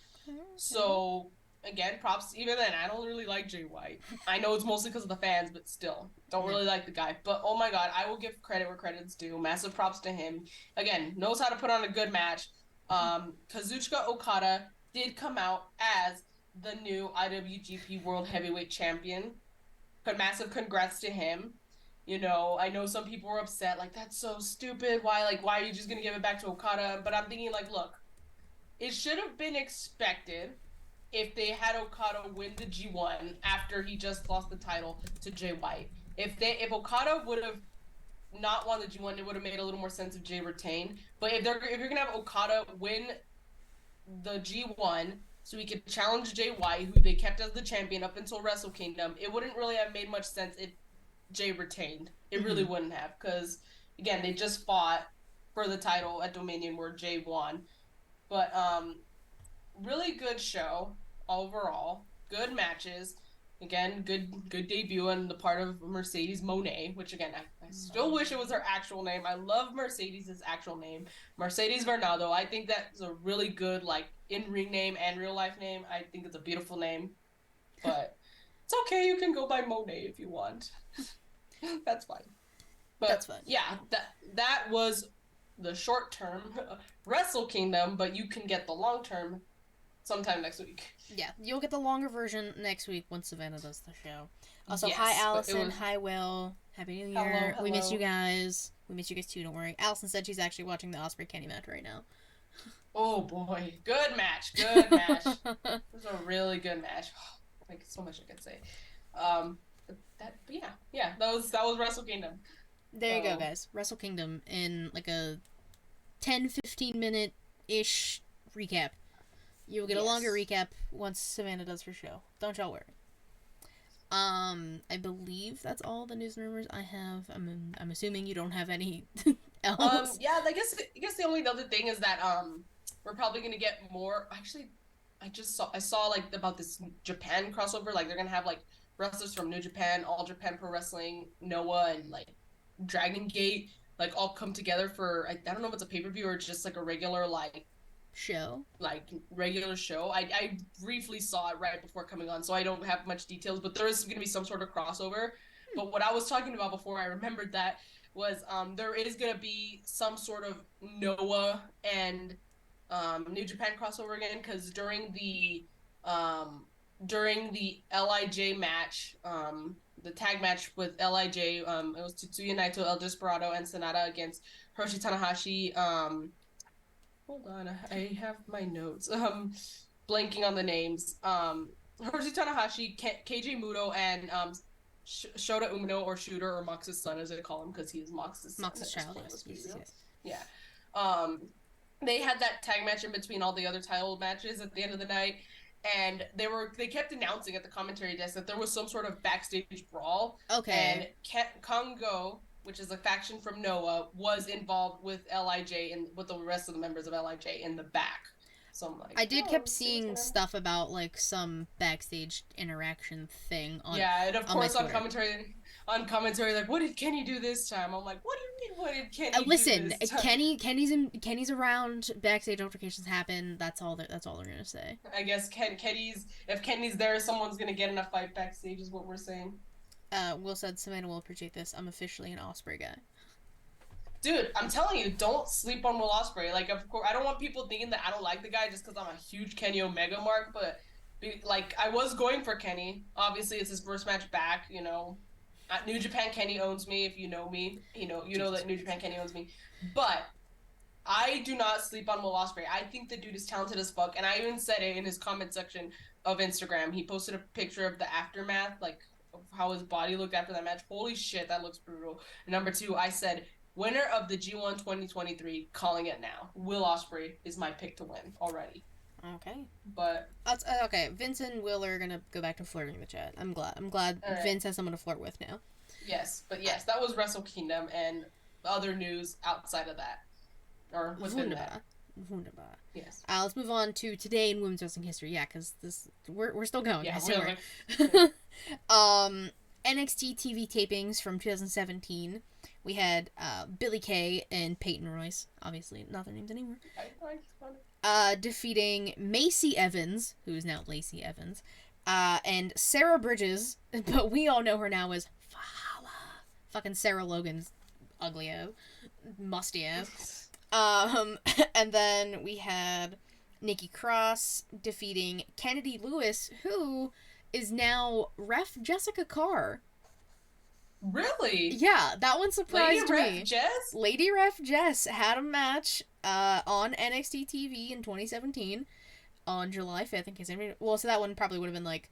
So again, props. Even then, I don't really like Jay White. I know it's mostly because of the fans, but still, don't really like the guy. But oh my god, I will give credit where credit's due. Massive props to him. Again, knows how to put on a good match. Kazuchika Okada did come out as the new IWGP World Heavyweight Champion. But massive congrats to him. You know, I know some people were upset, like, that's so stupid. Why are you just gonna give it back to Okada? But I'm thinking, like, look, it should have been expected if they had Okada win the G1 after he just lost the title to Jay White. If Okada would have not won the G1, it would have made a little more sense if Jay retained. But if you're gonna have Okada win the G1 so he could challenge Jay White, who they kept as the champion up until Wrestle Kingdom, it wouldn't really have made much sense if Jay retained. It really wouldn't have, because again, they just fought for the title at Dominion where Jay won. But really good show overall. Good matches. Again, good debut on the part of Mercedes Mone, which again, I still wish it was her actual name. I love Mercedes' actual name. Mercedes Vernado. I think that's a really good, like, in-ring name and real-life name. I think it's a beautiful name. But it's okay, you can go by Mone if you want. That's fine. But that's fine. Yeah, that was the short-term Wrestle Kingdom, but you can get the long-term sometime next week. Yeah, you'll get the longer version next week once Savannah does the show. Also, yes, hi Allison, hi Will, Happy New Year. Hello. We miss you guys. We miss you guys too, don't worry. Allison said she's actually watching the Osprey Kenny match right now. Oh boy, good match, good match. It was a really good match. Like so much I could say. But yeah, yeah, that was Wrestle Kingdom. There you go, So guys. Wrestle Kingdom in like a 10-15 minute ish recap. You will get a longer yes. recap once Savannah does her show. Don't y'all worry. I believe that's all the news and rumors I have. I'm assuming you don't have any else. Yeah, I guess the only other thing is that we're probably gonna get more. Actually, I saw like about this Japan crossover. Like they're gonna have like wrestlers from New Japan, All Japan Pro Wrestling, Noah, and like Dragon Gate, like all come together for I don't know if it's a pay per view or just like a regular Show. regular show. I briefly saw it right before coming on, so I don't have much details, but there is going to be some sort of crossover. Hmm. But what I was talking about before I remembered that was there is going to be some sort of Noah and New Japan crossover again because during the Lij match, the tag match with Lij, it was Tetsuya Naito, El Desperado, and Sanada against Hiroshi Tanahashi, hold on, I have my notes. Blanking on the names. Hiroshi Tanahashi, KJ Muto, and Shota Umino, or Shooter, or Mox's son, as they call him, because he is Mox's son Mox's at this child, point. yes. Let's be Yes, real. yes. Yeah. Um, they had that tag match in between all the other title matches at the end of the night, and they kept announcing at the commentary desk that there was some sort of backstage brawl, and Okay. Kongo, which is a faction from Noah, was involved with Lij and with the rest of the members of Lij in the back. So I'm like, I did oh, kept let's see what's seeing going on. stuff about like some backstage interaction thing Yeah, and of on my course Twitter. like, what did Kenny do this time? I'm like, what do you mean? What did Kenny do Listen, this time? Kenny's around. Backstage altercations happen. That's all they're gonna say. I guess Kenny's if Kenny's there, someone's gonna get in a fight backstage, is what we're saying. Will said Savannah will appreciate this. I'm officially an Osprey guy. Dude, I'm telling you, don't sleep on Will Ospreay. Like, of course, I don't want people thinking that I don't like the guy just because I'm a huge Kenny Omega mark. But like, I was going for Kenny. Obviously, it's his first match back. At New Japan, Kenny owns me. If you know me, you know Jesus that New Christ. Japan Kenny owns me. But I do not sleep on Will Ospreay. I think the dude is talented as fuck, and I even said it in his comment section of Instagram. He posted a picture of the aftermath, like of how his body looked after that match. Holy shit, that looks brutal. And number two, I said winner of the G1 2023, calling it now. Will Ospreay is my pick to win already. Okay. But Okay. Vince and Will are gonna go back to flirting in the chat. I'm glad. I'm glad all right, Vince has someone to flirt with now. yes, that was Wrestle Kingdom and other news outside of that or within that. Wunderbar. Wunderbar. Yes. Let's move on to today in women's wrestling history. Yeah, because we're still going. Yeah, Guys, don't really. worry. NXT TV tapings from 2017. We had Billy Kay and Peyton Royce. Obviously, not their names anymore. Defeating Macy Evans, who is now Lacey Evans, and Sarah Bridges, but we all know her now as Valhalla. Fucking Sarah Logan's ugly ass, musty ass. And then we had Nikki Cross defeating Kennedy Lewis, who is now Ref Jessica Carr. Really? Yeah, that one surprised Lady Ref me. Jess? Lady Ref Jess had a match on NXT TV in 2017 on July 5th. In case anybody, well, so that one probably would have been like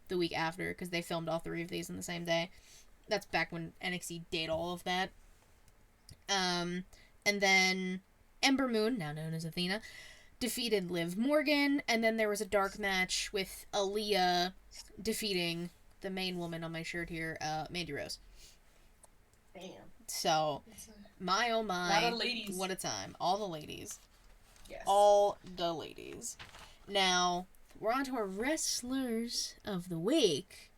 the week after because they filmed all three of these in the same day. That's back when NXT did all of that. And then Ember Moon, now known as Athena, defeated Liv Morgan, and then there was a dark match with Aaliyah defeating the main woman on my shirt here, Mandy Rose. Damn. So, my oh my, Lot of ladies. what a time. All the ladies. Yes. All the ladies. Now, we're on to our wrestlers of the week.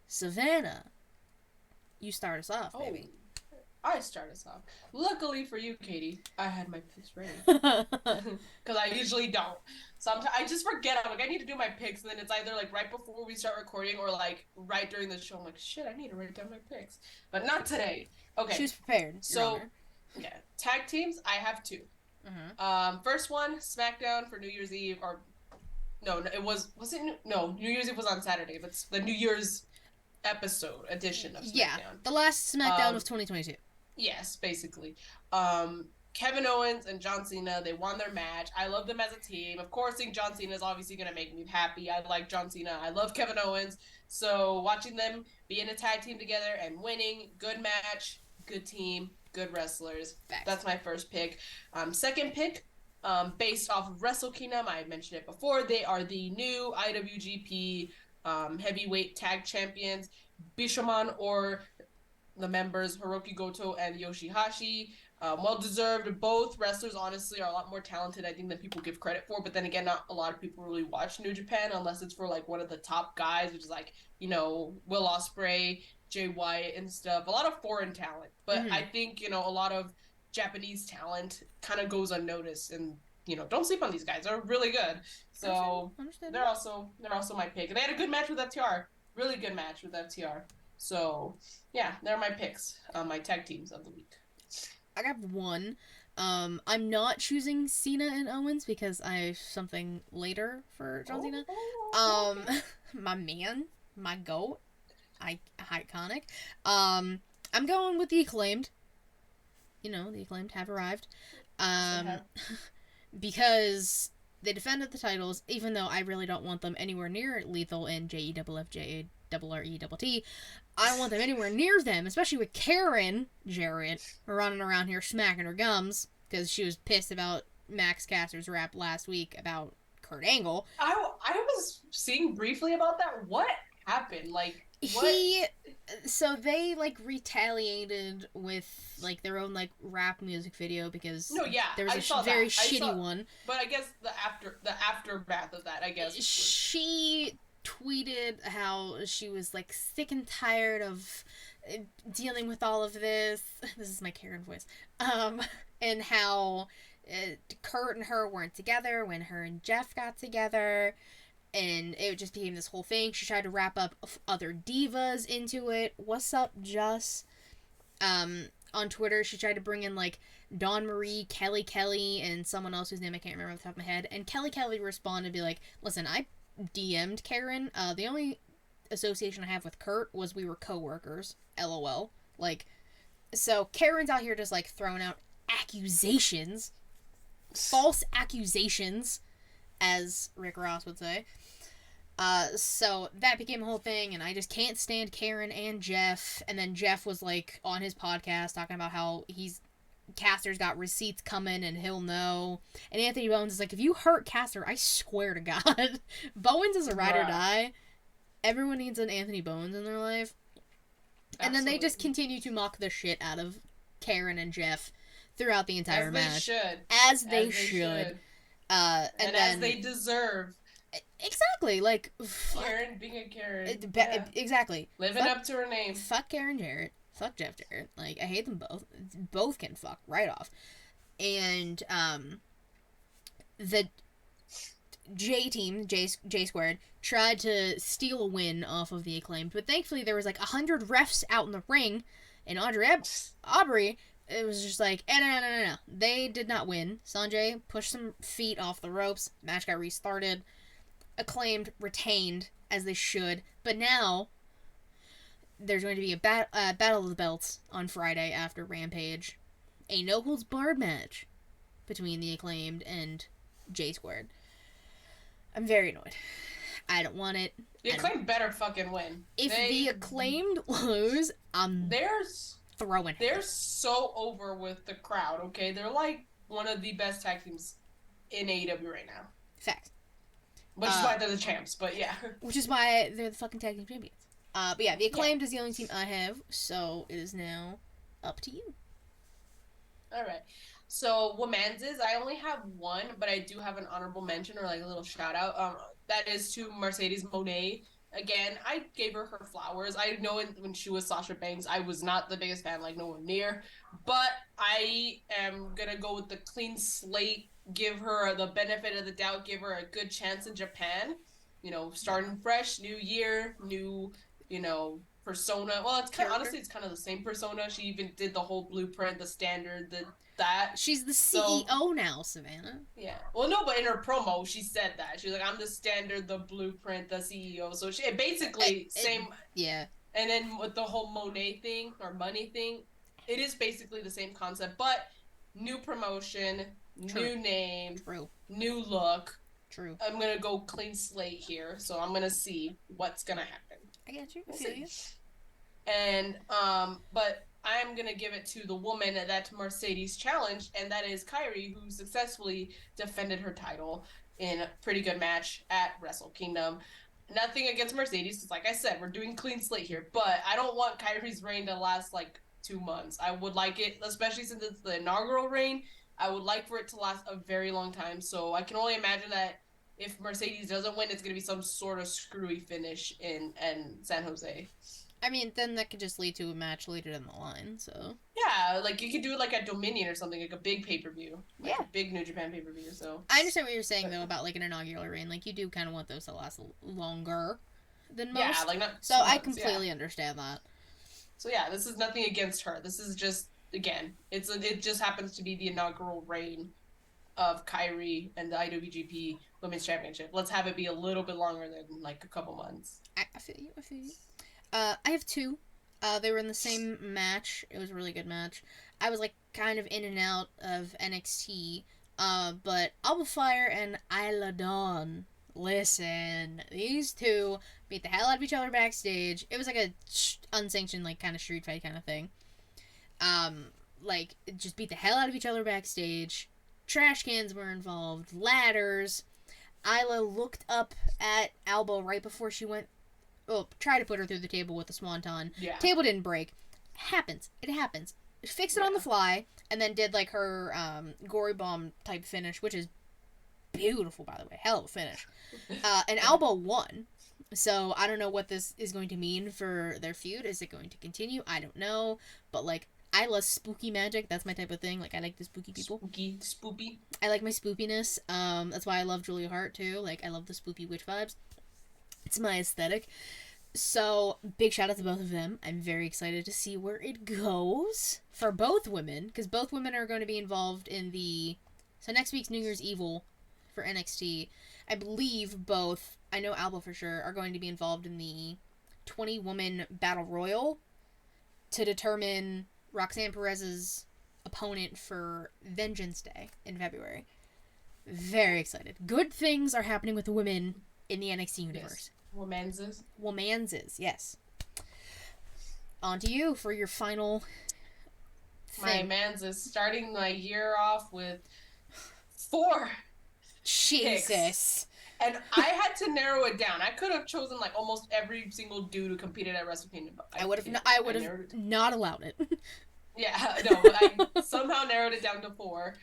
Savannah, you start us off, baby. I start us off. Luckily for you, Katie, I had my picks ready. Because I usually don't. Sometimes I just forget. I'm like, I need to do my picks, and then it's either like right before we start recording or like right during the show. I'm like, shit, I need to write down my picks. But not today. Okay. She was prepared. So, yeah. Tag teams, I have two. Mm-hmm. First one, SmackDown for New Year's Eve, or no, it was it? No, New Year's Eve was on Saturday, but the New Year's edition of SmackDown. Yeah, the last SmackDown was 2022. Yes, basically. Kevin Owens and John Cena, they won their match. I love them as a team. Of course, seeing John Cena is obviously going to make me happy. I like John Cena. I love Kevin Owens. So watching them be in a tag team together and winning, good match, good team, good wrestlers. Facts. That's my first pick. Second pick, based off of Wrestle Kingdom, I mentioned it before. They are the new IWGP heavyweight tag champions, Bishamon, or the members Hiroki Goto and Yoshihashi. Well deserved. Both wrestlers, honestly, are a lot more talented, I think, than people give credit for. But then again, not a lot of people really watch New Japan unless it's for like one of the top guys, which is like, you know, Will Ospreay, Jay White, and stuff. A lot of foreign talent. But I think, you know, a lot of Japanese talent kind of goes unnoticed. And, you know, don't sleep on these guys. They're really good. So they're also my pick. And they had a good match with FTR. Really good match with FTR. So yeah, they're my picks. My tag teams of the week. I got one. I'm not choosing Cena and Owens because I have something later for John Cena. My man, my goat, iconic. I'm going with the Acclaimed. You know, the Acclaimed have arrived. Because they defended the titles, even though I really don't want them anywhere near Lethal and JEFFJRRETT. I don't want them anywhere near them, especially with Karen Jarrett running around here smacking her gums because she was pissed about Max Caster's rap last week about Kurt Angle. I was seeing briefly about that. What happened? Like, what? So they like retaliated with like their own like rap music video because there was a very shitty one. But I guess the aftermath of that, I guess she tweeted how she was like sick and tired of dealing with all of this. This is my Karen voice. And how Kurt and her weren't together when her and Jeff got together. And it just became this whole thing. She tried to wrap up other divas into it. What's up, Just? On Twitter, she tried to bring in, like, Dawn Marie, Kelly, and someone else whose name I can't remember off the top of my head. And Kelly responded and be like, listen, I DM'd Karen. The only association I have with Kurt was we were co-workers. LOL. Like, so Karen's out here just, like, throwing out accusations. False accusations, as Rick Ross would say. So that became a whole thing, and I just can't stand Karen and Jeff. And then Jeff was like on his podcast talking about how Caster's got receipts coming and he'll know. And Anthony Bowens is like, if you hurt Caster, I swear to God, Bowens is a ride or die. Everyone needs an Anthony Bowens in their life. Absolutely. And then they just continue to mock the shit out of Karen and Jeff throughout the entire match. As they should. And then, as they deserve. Exactly, like Karen being a Karen. Exactly. Living up to her name. Fuck Karen Jarrett. Fuck Jeff Jarrett. Like, I hate them both. Both can fuck right off. And the J team, J squared, tried to steal a win off of the Acclaimed, but thankfully there was like 100 refs out in the ring, and Aubrey, it was just like, no. They did not win. Sanjay pushed some feet off the ropes. Match got restarted. Acclaimed retained, as they should. But now, there's going to be a Battle of the Belts on Friday after Rampage. A no-holds-barred match between the Acclaimed and J Squared. I'm very annoyed. I don't want it. The Acclaimed better fucking win. If the Acclaimed lose, they're so over with the crowd, okay? They're like one of the best tag teams in AEW right now. Facts. Which is why they're the champs, but yeah. Which is why they're the fucking tag team champions. But yeah, the Acclaimed is the only team I have, so it is now up to you. Alright. So, women's is, I only have one, but I do have an honorable mention or like a little shout out. That is to Mercedes Moné. Again, I gave her flowers. I know when she was Sasha Banks, I was not the biggest fan, like no one near. But I am going to go with the clean slate, give her the benefit of the doubt, give her a good chance in Japan. You know, starting fresh, new year, new, you know, persona. Well, it's kind of, honestly, it's kind of the same persona. She even did the whole blueprint, the standard, that. She's the CEO now, Savannah. Yeah. Well, no, but in her promo, she said that. She was like, I'm the standard, the blueprint, the CEO. So she basically same. Yeah. And then with the whole Monet thing or money thing, it is basically the same concept. But new promotion, True. new name, True. new look. True. I'm gonna go clean slate here, so I'm gonna see what's gonna happen. I get you. I We'll feel see. you. And but I'm gonna give it to the woman that Mercedes challenged, and that is Kyrie, who successfully defended her title in a pretty good match at Wrestle Kingdom. Nothing against Mercedes, because like I said, we're doing clean slate here, but I don't want Kyrie's reign to last like 2 months. I would like it, especially since it's the inaugural reign, I would like for it to last a very long time. So I can only imagine that if Mercedes doesn't win, it's gonna be some sort of screwy finish in San Jose. I mean, then that could just lead to a match later down the line. So Yeah, like you could do it like at Dominion or something, like a big pay per view, like yeah, a big New Japan pay per view. So I understand what you're saying but, though about like an inaugural reign. Like you do kind of want those to last longer than yeah, most. like not So 2 I months. Yeah. completely understand that. So yeah, this is nothing against her. This is just again, it just happens to be the inaugural reign of Kyrie and the IWGP Women's Championship. Let's have it be a little bit longer than like a couple months. I feel you. I feel you. I have two. They were in the same match. It was a really good match. I was like kind of in and out of NXT. But Alba Fire and Isla Dawn. Listen, these two beat the hell out of each other backstage. It was like a unsanctioned, like kind of street fight kind of thing. Like just beat the hell out of each other backstage. Trash cans were involved. Ladders. Isla looked up at Alba right before she went. Oh, try to put her through the table with the swanton. Yeah. Table didn't break. Happens. It happens. Fixed it on the fly, and then did like her gory bomb type finish, which is beautiful, by the way. Hell of a finish. And Alba won. So I don't know what this is going to mean for their feud. Is it going to continue? I don't know. But like, I love spooky magic. That's my type of thing. Like, I like the spooky people. Spooky, spoopy. I like my spoopiness. That's why I love Julia Hart too. Like, I love the spoopy witch vibes. It's my aesthetic. So, big shout out to both of them. I'm very excited to see where it goes for both women, because both women are going to be involved in the. So, next week's New Year's Evil for NXT. I believe both, I know Alba for sure, are going to be involved in the 20-woman Battle Royal to determine Roxanne Perez's opponent for Vengeance Day in February. Very excited. Good things are happening with the women in the NXT universe. Womanses. Womanses, yes. On to you for your final thing. My manses, starting my year off with 4 Jesus. picks. And I had to narrow it down. I could have chosen like almost every single dude who competed at Wrestle Kingdom. I would have not allowed it. Yeah, no, but I somehow narrowed it down to 4.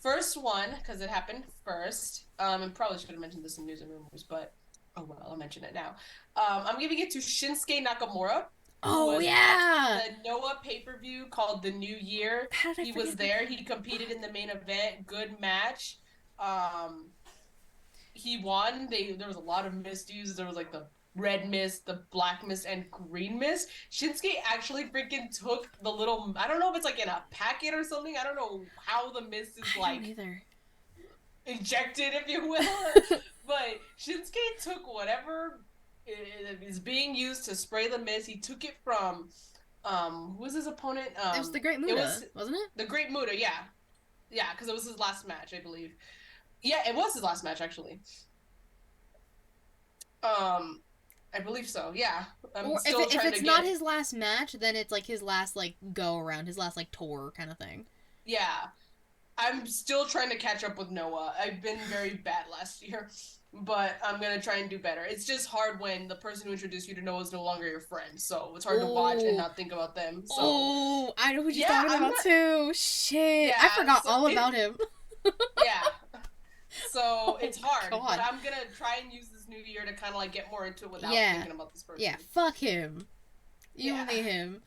First one, because it happened first, and probably should have mentioned this in news and rumors, but oh well, I'll mention it now. I'm giving it to Shinsuke Nakamura. Oh yeah, the Noah pay-per-view called The New Year. He was there. He competed in the main event. Good match. He won. There was a lot of mist used. There was like the red mist, the black mist, and green mist. Shinsuke actually freaking took the little. I don't know if it's like in a packet or something. I don't know how the mist is like injected, if you will. But Shinsuke took whatever is being used to spray the mist. He took it from who was his opponent? It was the Great Muta, wasn't it? The Great Muta, yeah. Yeah, because it was his last match, I believe. Yeah, it was his last match, actually. I believe so, yeah. Or if it's not his last match, then it's like his last like go around, his last like tour kind of thing. Yeah. I'm still trying to catch up with Noah. I've been very bad last year, but I'm gonna try and do better. It's just hard when the person who introduced you to Noah is no longer your friend, so it's hard to watch and not think about them. So. Oh, I know who you're talking about too. Shit, yeah, I forgot all about him. Yeah. So it's hard, but I'm gonna try and use this new year to kind of like get more into it without thinking about this person. Yeah, fuck him. You only him.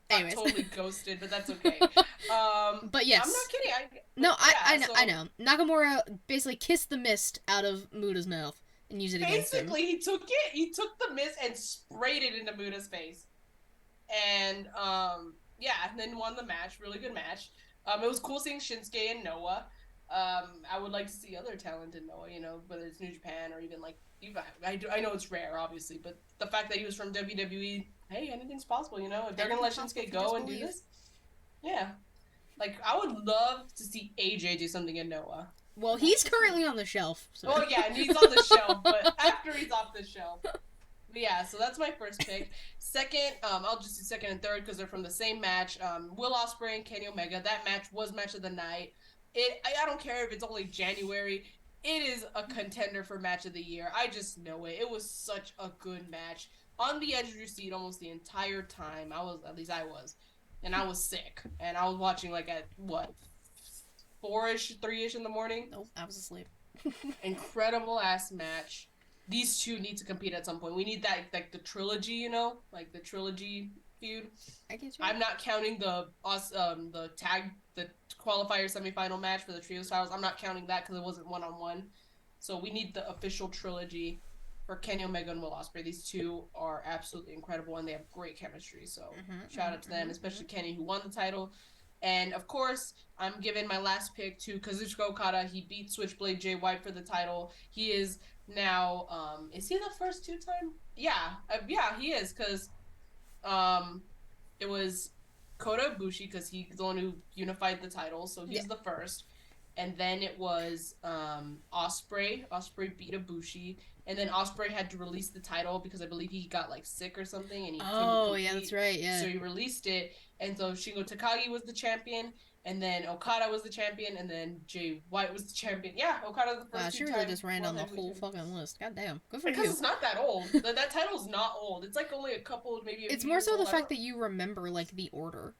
Anyways. I'm totally ghosted, but that's okay. But yes. I'm not kidding. I know. Nakamura basically kissed the mist out of Muta's mouth and used it against him. Basically, he took the mist and sprayed it into Muta's face. And, and then won the match. Really good match. It was cool seeing Shinsuke and Noah. I would like to see other talent in Noah, whether it's New Japan or even, like, I know it's rare, obviously, but the fact that he was from WWE, hey, anything's possible, if they're going to let Shinsuke go and do this, yeah. Like, I would love to see AJ do something in Noah. Well, he's currently on the shelf. So. Oh yeah, and he's on the shelf, but after he's off the shelf. But yeah, so that's my first pick. Second, I'll just do second and third because they're from the same match. Will Ospreay and Kenny Omega. That match was match of the night. I don't care if it's only January. It is a contender for match of the year. I just know it. It was such a good match. On the edge of your seat almost the entire time. At least I was. And I was sick. And I was watching like at what, 4-ish, 3-ish in the morning. Nope, I was asleep. Incredible ass match. These two need to compete at some point. We need that, like the trilogy, you know, like the trilogy feud. I get you. I'm not counting the qualifier semifinal match for the trio styles. I'm not counting that because it wasn't 1-on-1. So we need the official trilogy for Kenny Omega and Will Ospreay. These two are absolutely incredible and they have great chemistry. So shout out to them, especially Kenny who won the title. And of course, I'm giving my last pick to Kazuchika Okada. He beat Switchblade Jay White for the title. He is now, is he the first two-time? Yeah, he is, because it was Kota Ibushi, because he's the one who unified the title, so he's the first. And then it was Ospreay. Ospreay beat Ibushi. And then Ospreay had to release the title because I believe he got like sick or something. And he yeah, that's right. Yeah. So he released it. And so Shingo Takagi was the champion. And then Okada was the champion. And then Jay White was the champion. Yeah, Okada the first she really just ran down the whole fucking list. God damn. Good for you. Because it's not that old. That title's not old. It's like only a couple, maybe It's more so the fact that you remember like the order.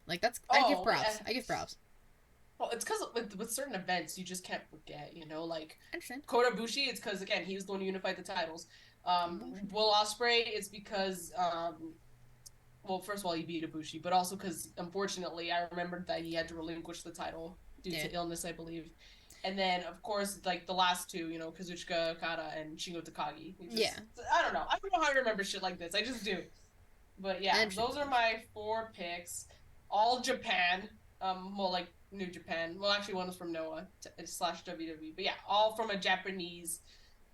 Like that's I give props. I give props. Well, it's because with certain events, you just can't forget, you know? Like, I understand. Kota Ibushi, it's because, again, he was the one who unified the titles. Will Ospreay, it's because, well, first of all, he beat Ibushi, but also because, unfortunately, I remembered that he had to relinquish the title due to illness, I believe. And then, of course, like, the last two, you know, Kazuchika Okada and Shingo Takagi. I don't know. I don't know how I remember shit like this. I just do. But, yeah, those are my 4 picks. All Japan. Well, like, New Japan. Well, actually, one was from Noah / WWE. But yeah, all from a Japanese,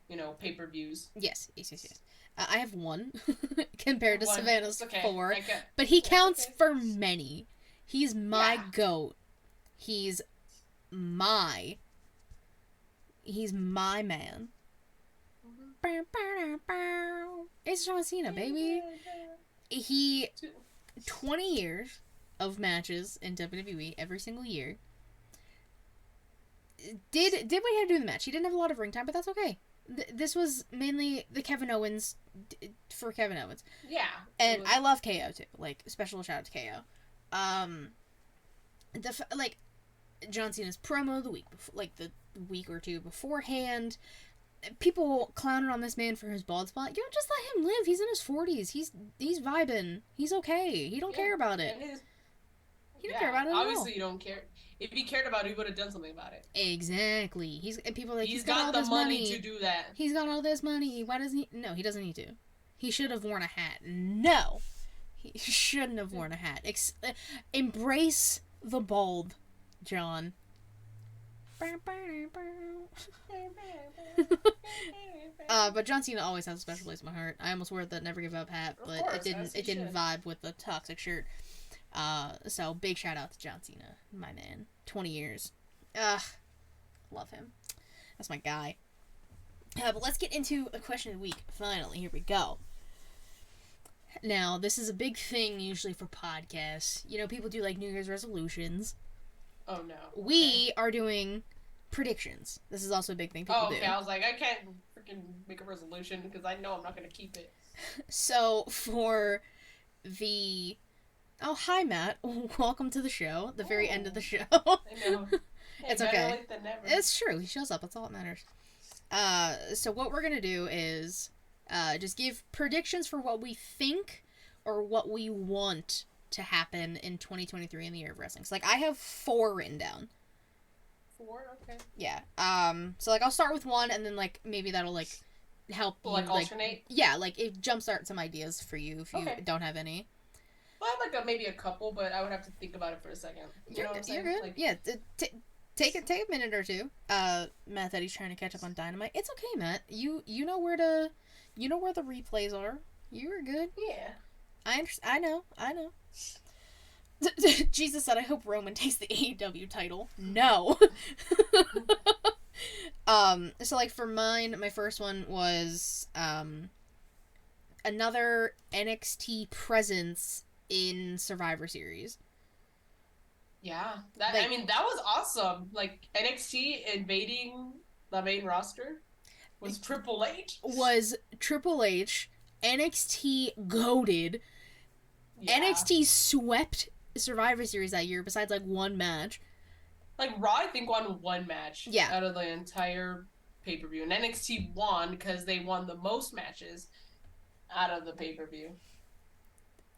you know, pay-per-views. Yes. I have one compared to Savannah's 4, but he counts for many. He's my goat. He's my man. It's John Cena, baby. He 20 years of matches in WWE every single year. Did what he had to do in the match. He didn't have a lot of ring time, but that's okay. This was mainly the Kevin Owens for Kevin Owens. Yeah. And I love KO too. Like, special shout out to KO. Like John Cena's promo the week before, like the week or two beforehand. People clowning on this man for his bald spot. Yo, just let him live. He's in his 40s. He's vibing. He's okay. He don't care about it. He don't care about it at all. Obviously, you don't care. If he cared about it, he would have done something about it. Exactly. People are like, he's got all the money to do that. He's got all this money. Why doesn't he? No, he doesn't need to. He should have worn a hat. No, he shouldn't have worn a hat. Embrace the bulb, John. But John Cena always has a special place in my heart. I almost wore the Never Give Up hat, but it didn't vibe with the toxic shirt. So big shout out to John Cena, my man. 20 years. Love him. That's my guy. But let's get into a question of the week. Finally, here we go. Now, this is a big thing usually for podcasts. You know, people do like New Year's resolutions. Oh no. We are doing predictions. This is also a big thing people do. I was like, I can't freaking make a resolution because I know I'm not going to keep it. So, for the... Oh, hi, Matt. Welcome to the show. The very end of the show. I know. Hey, it's okay. Late than never. It's true. He shows up. That's all that matters. So what we're going to do is just give predictions for what we think or what we want to happen in 2023 in the year of wrestling. So, like, I have 4 written down. 4? Okay. Yeah. So, like, I'll start with 1, and then, like, maybe that'll, like, help you, like, alternate? Yeah, like, it jumpstart some ideas for you if you don't have any. Well, I have, like, maybe a couple, but I would have to think about it for a second. You know what I'm saying? You're good. Like, yeah, take a minute or two. Matt, that he's trying to catch up on Dynamite. It's okay, Matt. You know where the replays are. You were good. Yeah. I know. Jesus said, I hope Roman takes the AEW title. No. So like for mine, my first one was another NXT presence in Survivor Series. Yeah, that I Like mean that was awesome. Like NXT invading the main roster was Triple H. was Triple H, NXT goaded, Yeah, NXT swept Survivor Series that year besides like one match. like Raw I think won one match Yeah, out of the entire pay per view, and NXT won because they won the most matches out of the pay per view.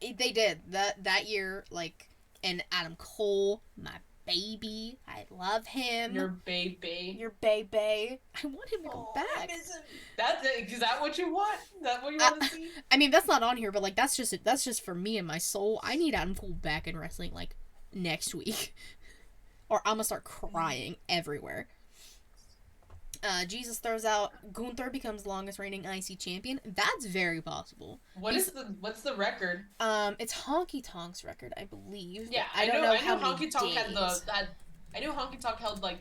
they did that year. Like, and Adam Cole, my baby, I love him. Your baby. Your baby. I want him to come Oh, I back. miss him. Is that what you want? Is that what you want to see? I mean, that's not on here, but like that's just for me and my soul. I need Adam Cole back in wrestling like next week, or I'm gonna start crying everywhere. Jesus throws out Gunther becomes longest reigning IC champion. That's very possible. What's the record? It's Honky Tonk's record, I believe. Yeah, I don't know I how knew many Honky Tonk had days. I knew Honky Tonk held like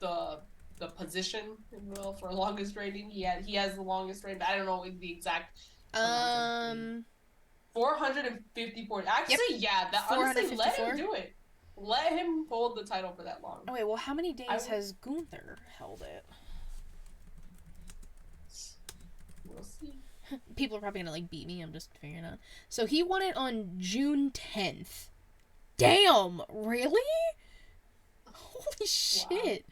the the position, if you will, for longest reigning. He has the longest reign, but I don't know the exact amount. 454. Yep. Actually, yeah, that honestly let 454. him do it. Let him hold the title for that long. Oh wait, well, how many days has Gunther held it? We'll see. People are probably gonna like beat me. I'm just figuring out. So he won it on June 10th. Damn, really? Holy shit!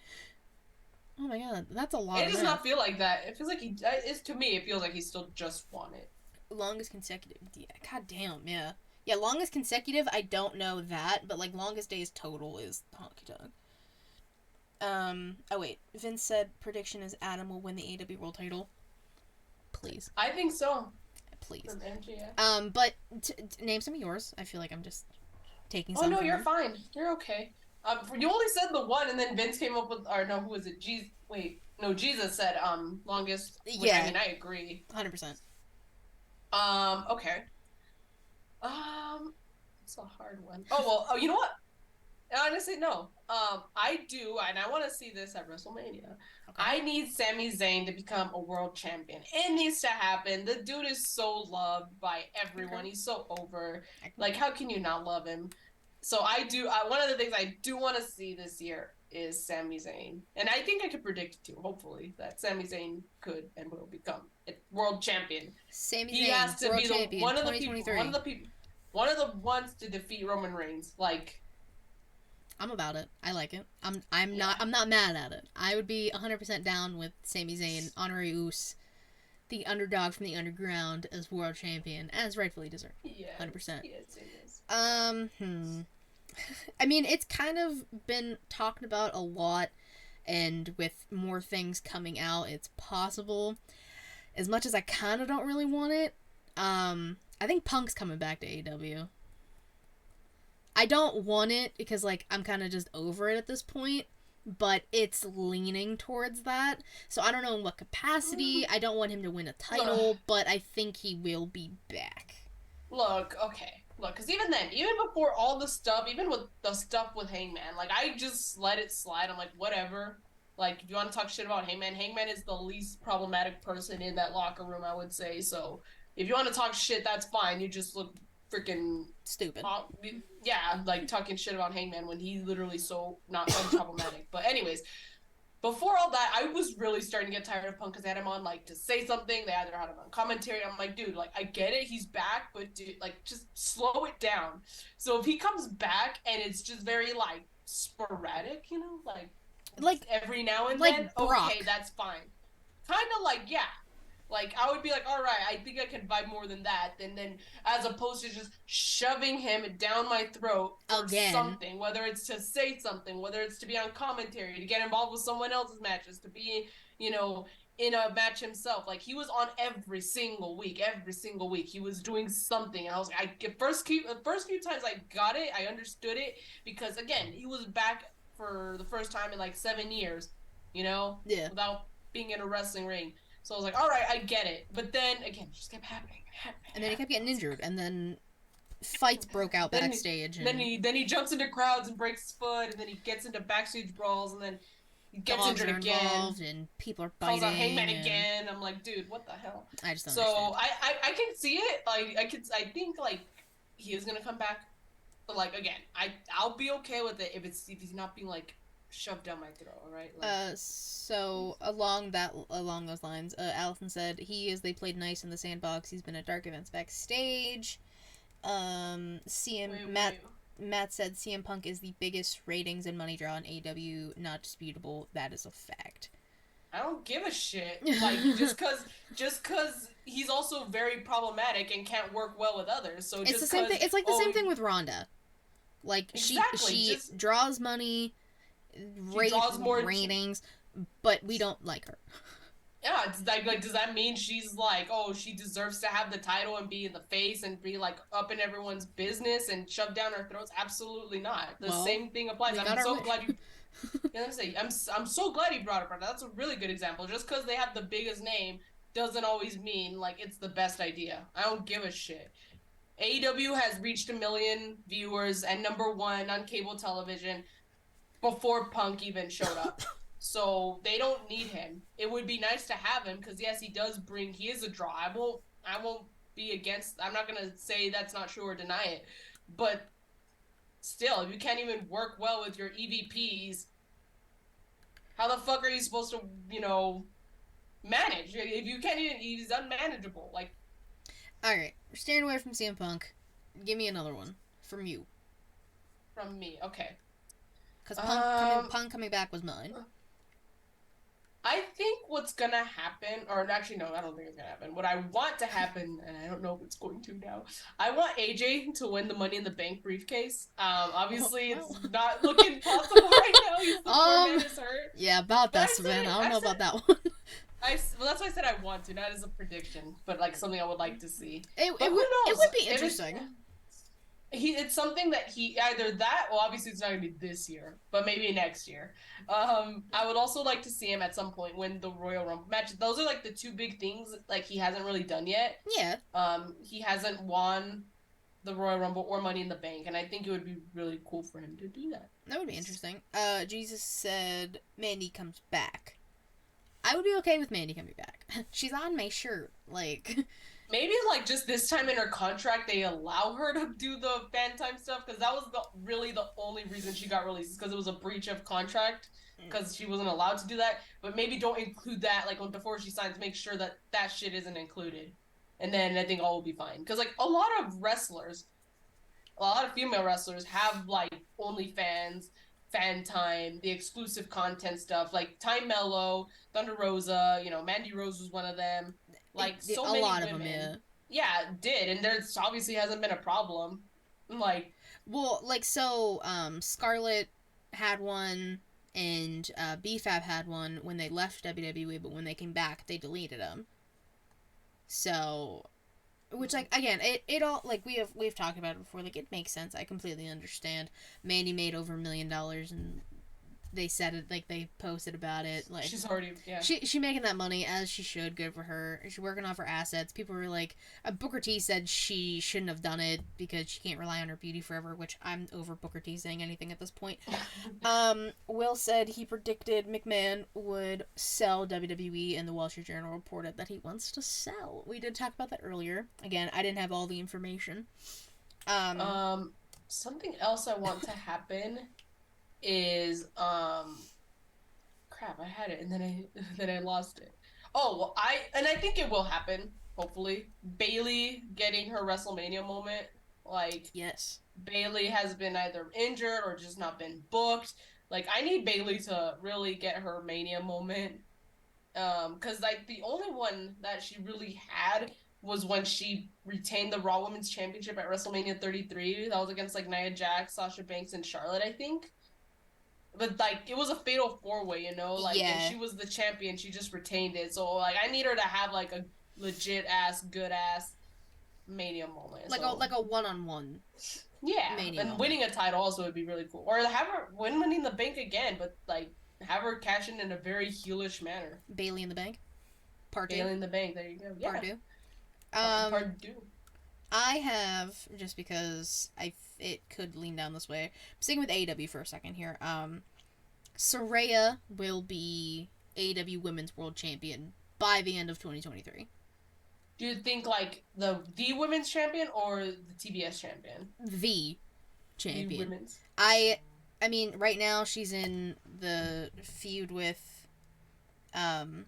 Wow. Oh my god, that's a lot. It does not feel like that. It feels like it's to me. It feels like he still just won it. Longest consecutive. Yeah, god damn. Yeah. Yeah, longest consecutive. I don't know that, but like longest days total is Honky Tonk. Oh wait. Vince said prediction is Adam will win the AEW World Title. Please. I think so. Please. From MJF. But name some of yours. I feel like I'm just taking. Oh no, you're fine. You're okay. You only said the one, and then Vince came up with, or no, who was it? Jesus said longest. Yeah. I mean, I agree. 100%. Okay. It's a hard one. Oh well. Oh, you know what? Honestly, no. I do, and I want to see this at WrestleMania. Okay. I need Sami Zayn to become a world champion. It needs to happen. The dude is so loved by everyone. Okay. He's so over. Like, how can you not love him? So I do. One of the things I do want to see this year is Sami Zayn, and I think I could predict it too. Hopefully, that Sami Zayn could and will become a world champion. Sami Zayn, he has to world be champion, one of the people, one of the ones to defeat Roman Reigns. Like, I'm about it. I like it. I'm not mad at it. I would be 100% down with Sami Zayn, Honorary Uce, the underdog from the underground, as world champion, as rightfully deserved. Yeah, 100%. Yes, it is. I mean, it's kind of been talked about a lot, and with more things coming out, it's possible. As much as I kind of don't really want it, I think Punk's coming back to AEW. I don't want it because, like, I'm kind of just over it at this point, but it's leaning towards that. So I don't know in what capacity. I don't want him to win a title, but I think he will be back. Look, because even then, even before all the stuff, even with the stuff with Hangman, like, I just let it slide. I'm like, whatever. Like, if you want to talk shit about Hangman, Hangman is the least problematic person in that locker room, I would say. So if you want to talk shit, that's fine. You just look freaking stupid. Yeah, like talking shit about Hangman when he's literally so not unproblematic. But anyways, before all that, I was really starting to get tired of Punk because they had him on like to say something. They either had him on commentary. I'm like, dude, like I get it, he's back, but dude, like just slow it down. So if he comes back and it's just very like sporadic, you know, like every now and like then, Brock. Okay, that's fine. Kind of like, yeah. Like, I would be like, all right, I think I can vibe more than that. And then, as opposed to just shoving him down my throat for something, whether it's to say something, whether it's to be on commentary, to get involved with someone else's matches, to be, you know, in a match himself. Like, he was on every single week. He was doing something. And I was like, the first few times I got it, I understood it. Because, again, he was back for the first time in, like, 7 years, you know? Yeah. Without being in a wrestling ring. So I was like, all right, I get it. But then, again, it just kept happening. And then he kept getting injured. And then fights broke out then backstage, then and he jumps into crowds and breaks his foot, and then he gets into backstage brawls, and then he gets dogs injured are again, involved, and people are calls out Hangman biting, and again. I'm like, dude, what the hell? I just don't So understand. I can see it. Like I think like he is gonna come back, but like again, I'll be okay with it if he's not being like shoved down my throat. All right, like So along those lines, Allison said they played nice in the sandbox. He's been at dark events backstage. CM Matt said CM Punk is the biggest ratings and money draw in AEW. Not disputable. That is a fact. I don't give a shit. Like just cause he's also very problematic and can't work well with others. So It's the just same cause thing. It's like the same thing with Ronda. Like exactly she just draws money, she draws more ratings, but we don't like her. yeah, it's like does that mean she's like, oh, she deserves to have the title and be in the face and be like up in everyone's business and shoved down our throats? Absolutely not. The Well, same thing applies. we got I'm our so wish. glad you yeah, let me say I'm so glad you brought it up. That's a really good example. Just because they have the biggest name doesn't always mean like it's the best idea. I don't give a shit. AEW has reached 1 million viewers and #1 on cable television before Punk even showed up. So they don't need him. It would be nice to have him because yes, he is a draw. I won't be against. I'm not gonna say that's not true or deny it, but still, if you can't even work well with your EVPs, how the fuck are you supposed to manage if you can't even? He's unmanageable. Like All right, we're staying away from CM Punk. Give me another one from you, from me, okay. because Punk coming back was mine. I think what's gonna happen, or actually, no, I don't think it's gonna happen. What I want to happen, and I don't know if it's going to now, I want AJ to win the Money in the Bank briefcase. Obviously, it's not looking possible right now. The poor man is hurt. Yeah, about that, Savannah. I don't know about that one. Well, that's why I said I want to, not as a prediction, but like something I would like to see. It But who would knows? it would be interesting. It's something that he either that, well, obviously it's not gonna be this year, but maybe next year. I would also like to see him at some point win the Royal Rumble match. Those are like the two big things like he hasn't really done yet. Yeah. He hasn't won the Royal Rumble or Money in the Bank, and I think it would be really cool for him to do that. That would be interesting. Jesus said Mandy comes back. I would be okay with Mandy coming back. She's on my shirt, like. Maybe like just this time in her contract they allow her to do the fan time stuff because that was really the only reason she got released, because it was a breach of contract because she wasn't allowed to do that. But maybe don't include that like before she signs. Make sure that that shit isn't included, and then I think all will be fine. Because like a lot of female wrestlers have like OnlyFans, fan time, the exclusive content stuff like Time Mello, Thunder Rosa. Mandy Rose was one of them. Like so many women. Of them, yeah, did, and there's obviously hasn't been a problem. Like, well, like Scarlett had one, and BFAB had one when they left WWE, but when they came back, they deleted them. So, which like again, it all like we've talked about it before. Like it makes sense. I completely understand. Mandy made over $1 million and they said it, like they posted about it, like she's already she making that money as she should. Good for her. She's working off her assets. People were like, Booker T said she shouldn't have done it because she can't rely on her beauty forever, which I'm over Booker T saying anything at this point. Will said he predicted McMahon would sell WWE, and the Wall Street Journal reported that he wants to sell. We did talk about that earlier. Again, I didn't have all the information. Something else I want to happen is crap, I had it and then I lost it. Oh, well, I think it will happen, hopefully. Bayley getting her WrestleMania moment. Like, yes. Bayley has been either injured or just not been booked. Like, I need Bayley to really get her Mania moment. Cause like the only one that she really had was when she retained the Raw Women's Championship at WrestleMania 33. That was against like Nia Jax, Sasha Banks, and Charlotte, I think. But like it was a fatal 4-way, like and she was the champion, she just retained it. So like I need her to have like a legit ass, good ass Mania moment. Like a 1-on-1. Yeah, Mania and moment. Winning a title also would be really cool. Or have her win Money in the Bank again, but like have her cash in a very heelish manner. Bayley in the Bank. Part 2. Bayley in the Bank. There you go. Yeah. Part 2. Part 2. I have, just because it could lean down this way. I'm sticking with AEW for a second here. Saraya will be AEW Women's World Champion by the end of 2023. Do you think like the women's champion or the TBS champion? The The champion. women's. I I mean, right now she's in the feud with um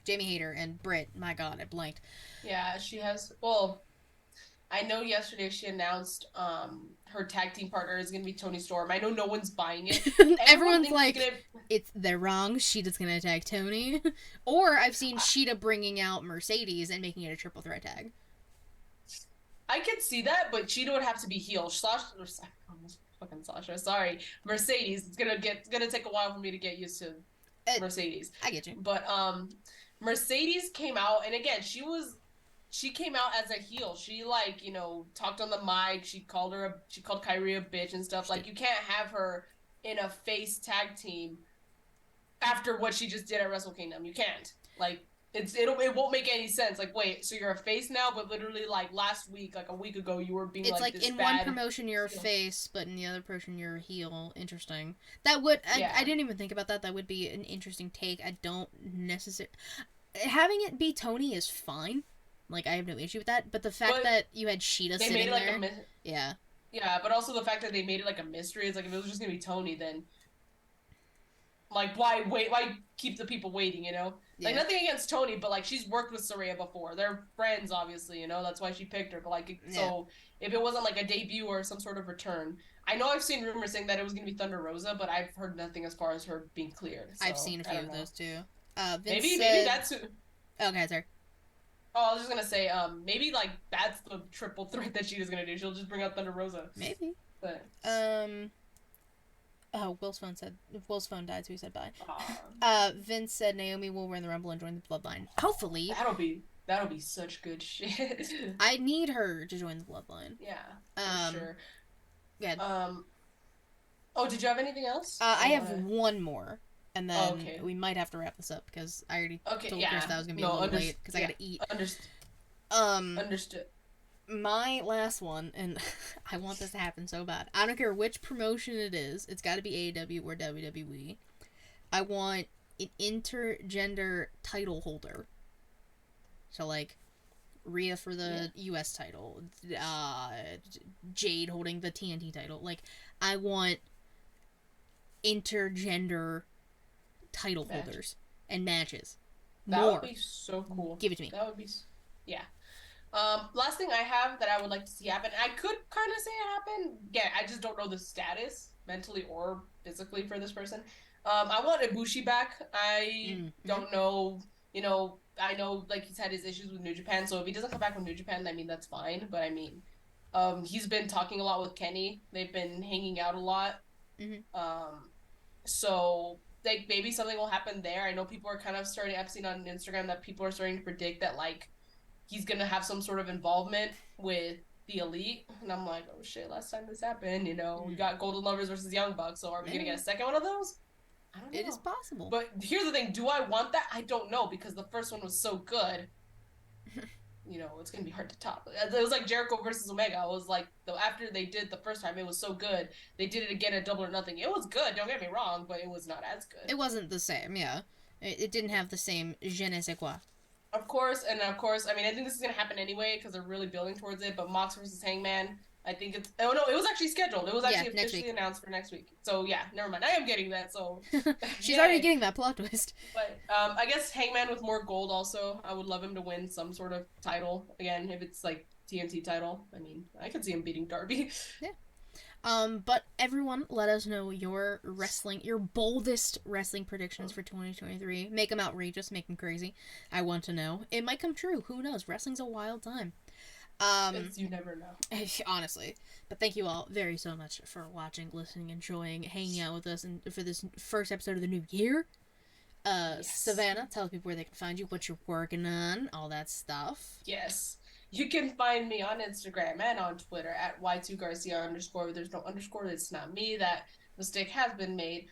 Jamie Hayter and Britt. My God, I blanked. Yeah, she has. Well, I know yesterday she announced her tag team partner is gonna be Tony Storm. I know no one's buying it. Everyone Everyone's thinks it's like, gonna. they're wrong. Sheeta's gonna attack Tony, or I've seen Sheeta bringing out Mercedes and making it a triple threat tag. I could see that, but Cheetah would have to be heel. Sasha, fucking Sasha. Sorry, Mercedes. It's gonna take a while for me to get used to Mercedes. I get you. But Mercedes came out, and again, she came out as a heel. She like talked on the mic. She called Kyrie a bitch and stuff. Like you can't have her in a face tag team after what she just did at Wrestle Kingdom. You can't. Like it won't make any sense. Like, wait, so you're a face now, but literally like last week, like a week ago, you were being It's like this in bad one promotion you're a heel. face, but in the other promotion you're a heel. Interesting. That would I didn't even think about that. That would be an interesting take. I don't necessarily having it be Tony is fine. Like I have no issue with that. But the fact that you had Sheeta They sitting made it like there, yeah, yeah, but also the fact that they made it like a mystery. It's like if it was just gonna be Tony, then like why wait? Why keep the people waiting? Like nothing against Tony, but like she's worked with Saraya before. They're friends, obviously. That's why she picked her. But like so, if it wasn't like a debut or some sort of return, I know I've seen rumors saying that it was gonna be Thunder Rosa, but I've heard nothing as far as her being cleared. So, I've seen a few of those too. Vince maybe said... that's who. Okay, sorry. Oh, I was just gonna say, maybe like that's the triple threat that she's gonna do. She'll just bring out Thunder Rosa. Maybe. But oh, Will's phone died, so he said bye. uh, Vince said Naomi will win the Rumble and join the Bloodline. Hopefully. that'll be such good shit. I need her to join the Bloodline. Yeah, for sure. Yeah. Oh, did you have anything else? I have one more, and then okay. we might have to wrap this up because I already told Chris that I was gonna be a little late because I gotta eat. Understood. My last one, and I want this to happen so bad. I don't care which promotion it is. It's got to be AEW or WWE. I want an intergender title holder. So, like, Rhea for the US title. Jade holding the TNT title. Like, I want intergender title holders and matches. That would be so cool. Give it to me. That would be... Yeah. Last thing I have that I would like to see happen, I could kind of say it happen. Yeah, I just don't know the status, mentally or physically, for this person. I want Ibushi back. I don't know, I know, like, he's had his issues with New Japan, so if he doesn't come back from New Japan, I mean, that's fine, but I mean, he's been talking a lot with Kenny. They've been hanging out a lot. So, like, maybe something will happen there. I know people are kind of starting, I've seen on Instagram that people are starting to predict that, like, he's gonna have some sort of involvement with the Elite, and I'm like, oh shit! Last time this happened, we got Golden Lovers versus Young Bucks, so are we gonna get a second one of those? I don't know. It is possible. But here's the thing: do I want that? I don't know because the first one was so good. It's gonna be hard to top. It was like Jericho versus Omega. It was like after they did the first time, it was so good. They did it again at Double or Nothing. It was good. Don't get me wrong, but it was not as good. It wasn't the same. Yeah, it didn't have the same je ne sais quoi. Of course, I mean, I think this is going to happen anyway because they're really building towards it, but Mox versus Hangman, I think it's... Oh, no, it was actually scheduled. It was actually officially announced for next week. So, yeah, never mind. I am getting that, so... She's already getting that plot twist. But, I guess Hangman with more gold also. I would love him to win some sort of title. Again, if it's, like, TNT title. I mean, I could see him beating Darby. Yeah. But everyone, let us know your boldest wrestling predictions for 2023. Make them outrageous, make them crazy. I want to know. It might come true. Who knows? Wrestling's a wild time. You never know. Honestly. But thank you all very so much for watching, listening, enjoying, hanging out with us, and for this first episode of the new year. Savannah, tell people where they can find you, what you're working on, all that stuff. Yes. You can find me on Instagram and on Twitter at Y2Garcia_. There's no underscore. It's not me. That mistake has been made.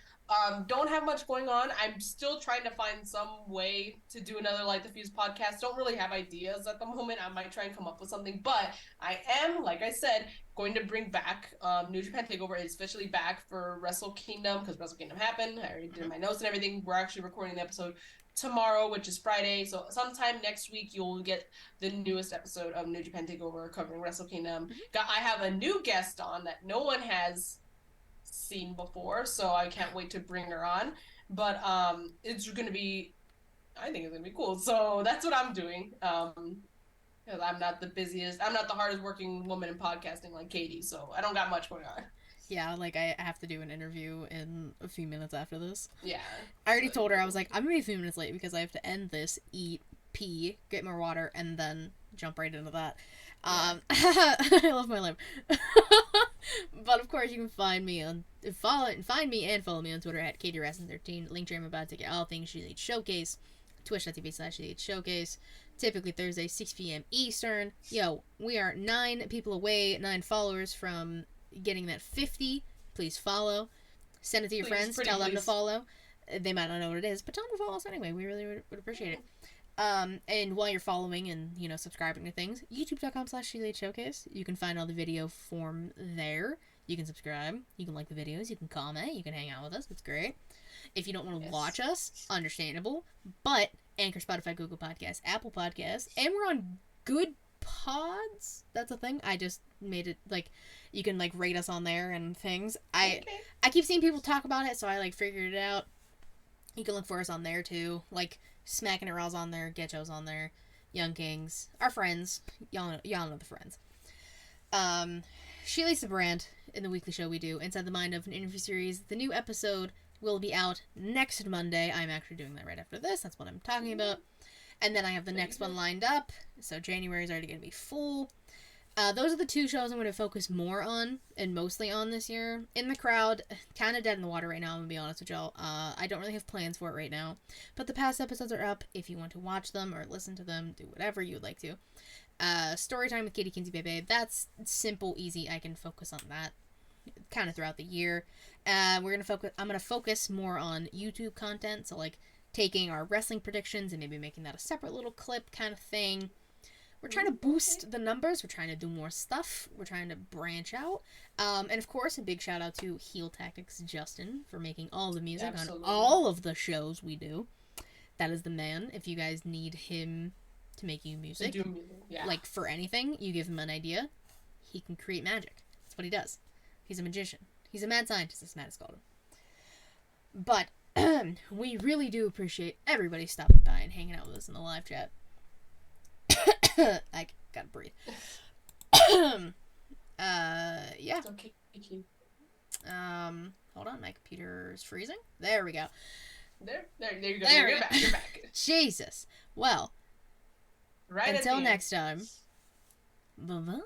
Don't have much going on. I'm still trying to find some way to do another Light the Fuse podcast. Don't really have ideas at the moment. I might try and come up with something, but I am, like I said, going to bring back New Japan Takeover is officially back for Wrestle Kingdom because Wrestle Kingdom happened. I already did my notes and everything. We're actually recording the episode tomorrow, which is Friday. So sometime next week you'll get the newest episode of New Japan Takeover covering Wrestle Kingdom. I have a new guest on that no one has seen before, so I can't wait to bring her on. But it's gonna be, I think it's gonna be cool. So that's what I'm doing. Because I'm not the busiest, I'm not the hardest working woman in podcasting like Katie, so I don't got much going on. Yeah, like I have to do an interview in a few minutes after this. Yeah. I already told her, I was like, I'm gonna be a few minutes late because I have to end this, eat, pee, get more water, and then jump right into that. I love my life. But of course, you can find me and follow me on Twitter at KatieRasson13. Link I'm about to get all things ShElite Showcase. Twitch.tv/ShElite Showcase. Typically Thursday, 6 p.m. Eastern. Yo, we are 9 people away, 9 followers from getting that 50. Please follow. Send it to your friends. Tell them to follow. They might not know what it is, but tell them to follow us anyway. We really would appreciate it. And while you're following and, subscribing to things, youtube.com/ShElite Showcase. You can find all the video form there. You can subscribe. You can like the videos. You can comment. You can hang out with us. It's great. If you don't want to watch us, understandable. But Anchor, Spotify, Google Podcasts, Apple Podcasts, and we're on Good Pods. That's a thing. I just made it, you can, rate us on there and things. I keep seeing people talk about it, so I, figured it out. You can look for us on there, too. Smacking It Raw's on there, Getcho's on there, Young Kings, our friends. Y'all know the friends. ShElite's the brand in the weekly show we do, Inside the Mind of an Interview Series. The new episode will be out next Monday. I'm actually doing that right after this. That's what I'm talking about. And then I have the next one lined up. So January is already going to be full. Those are the 2 shows I'm going to focus more on and mostly on this year. In the Crowd, kind of dead in the water right now, I'm going to be honest with y'all. I don't really have plans for it right now. But the past episodes are up if you want to watch them or listen to them, do whatever you would like to. Storytime with Katie Kinsey Bebe, that's simple, easy. I can focus on that kind of throughout the year. I'm going to focus more on YouTube content, so taking our wrestling predictions and maybe making that a separate little clip kind of thing. We're trying to boost the numbers. We're trying to do more stuff. We're trying to branch out. And of course, a big shout out to Heel Tactics Justin for making all the music on all of the shows we do. That is the man. If you guys need him to make you music, for anything, you give him an idea, he can create magic. That's what he does. He's a magician. He's a mad scientist, as Matt has called him. But we really do appreciate everybody stopping by and hanging out with us in the live chat. I gotta breathe. Yeah. It's okay. Hold on, my computer's freezing. There we go. There you go. You're back. Jesus. Well, right until next time. Bye-bye.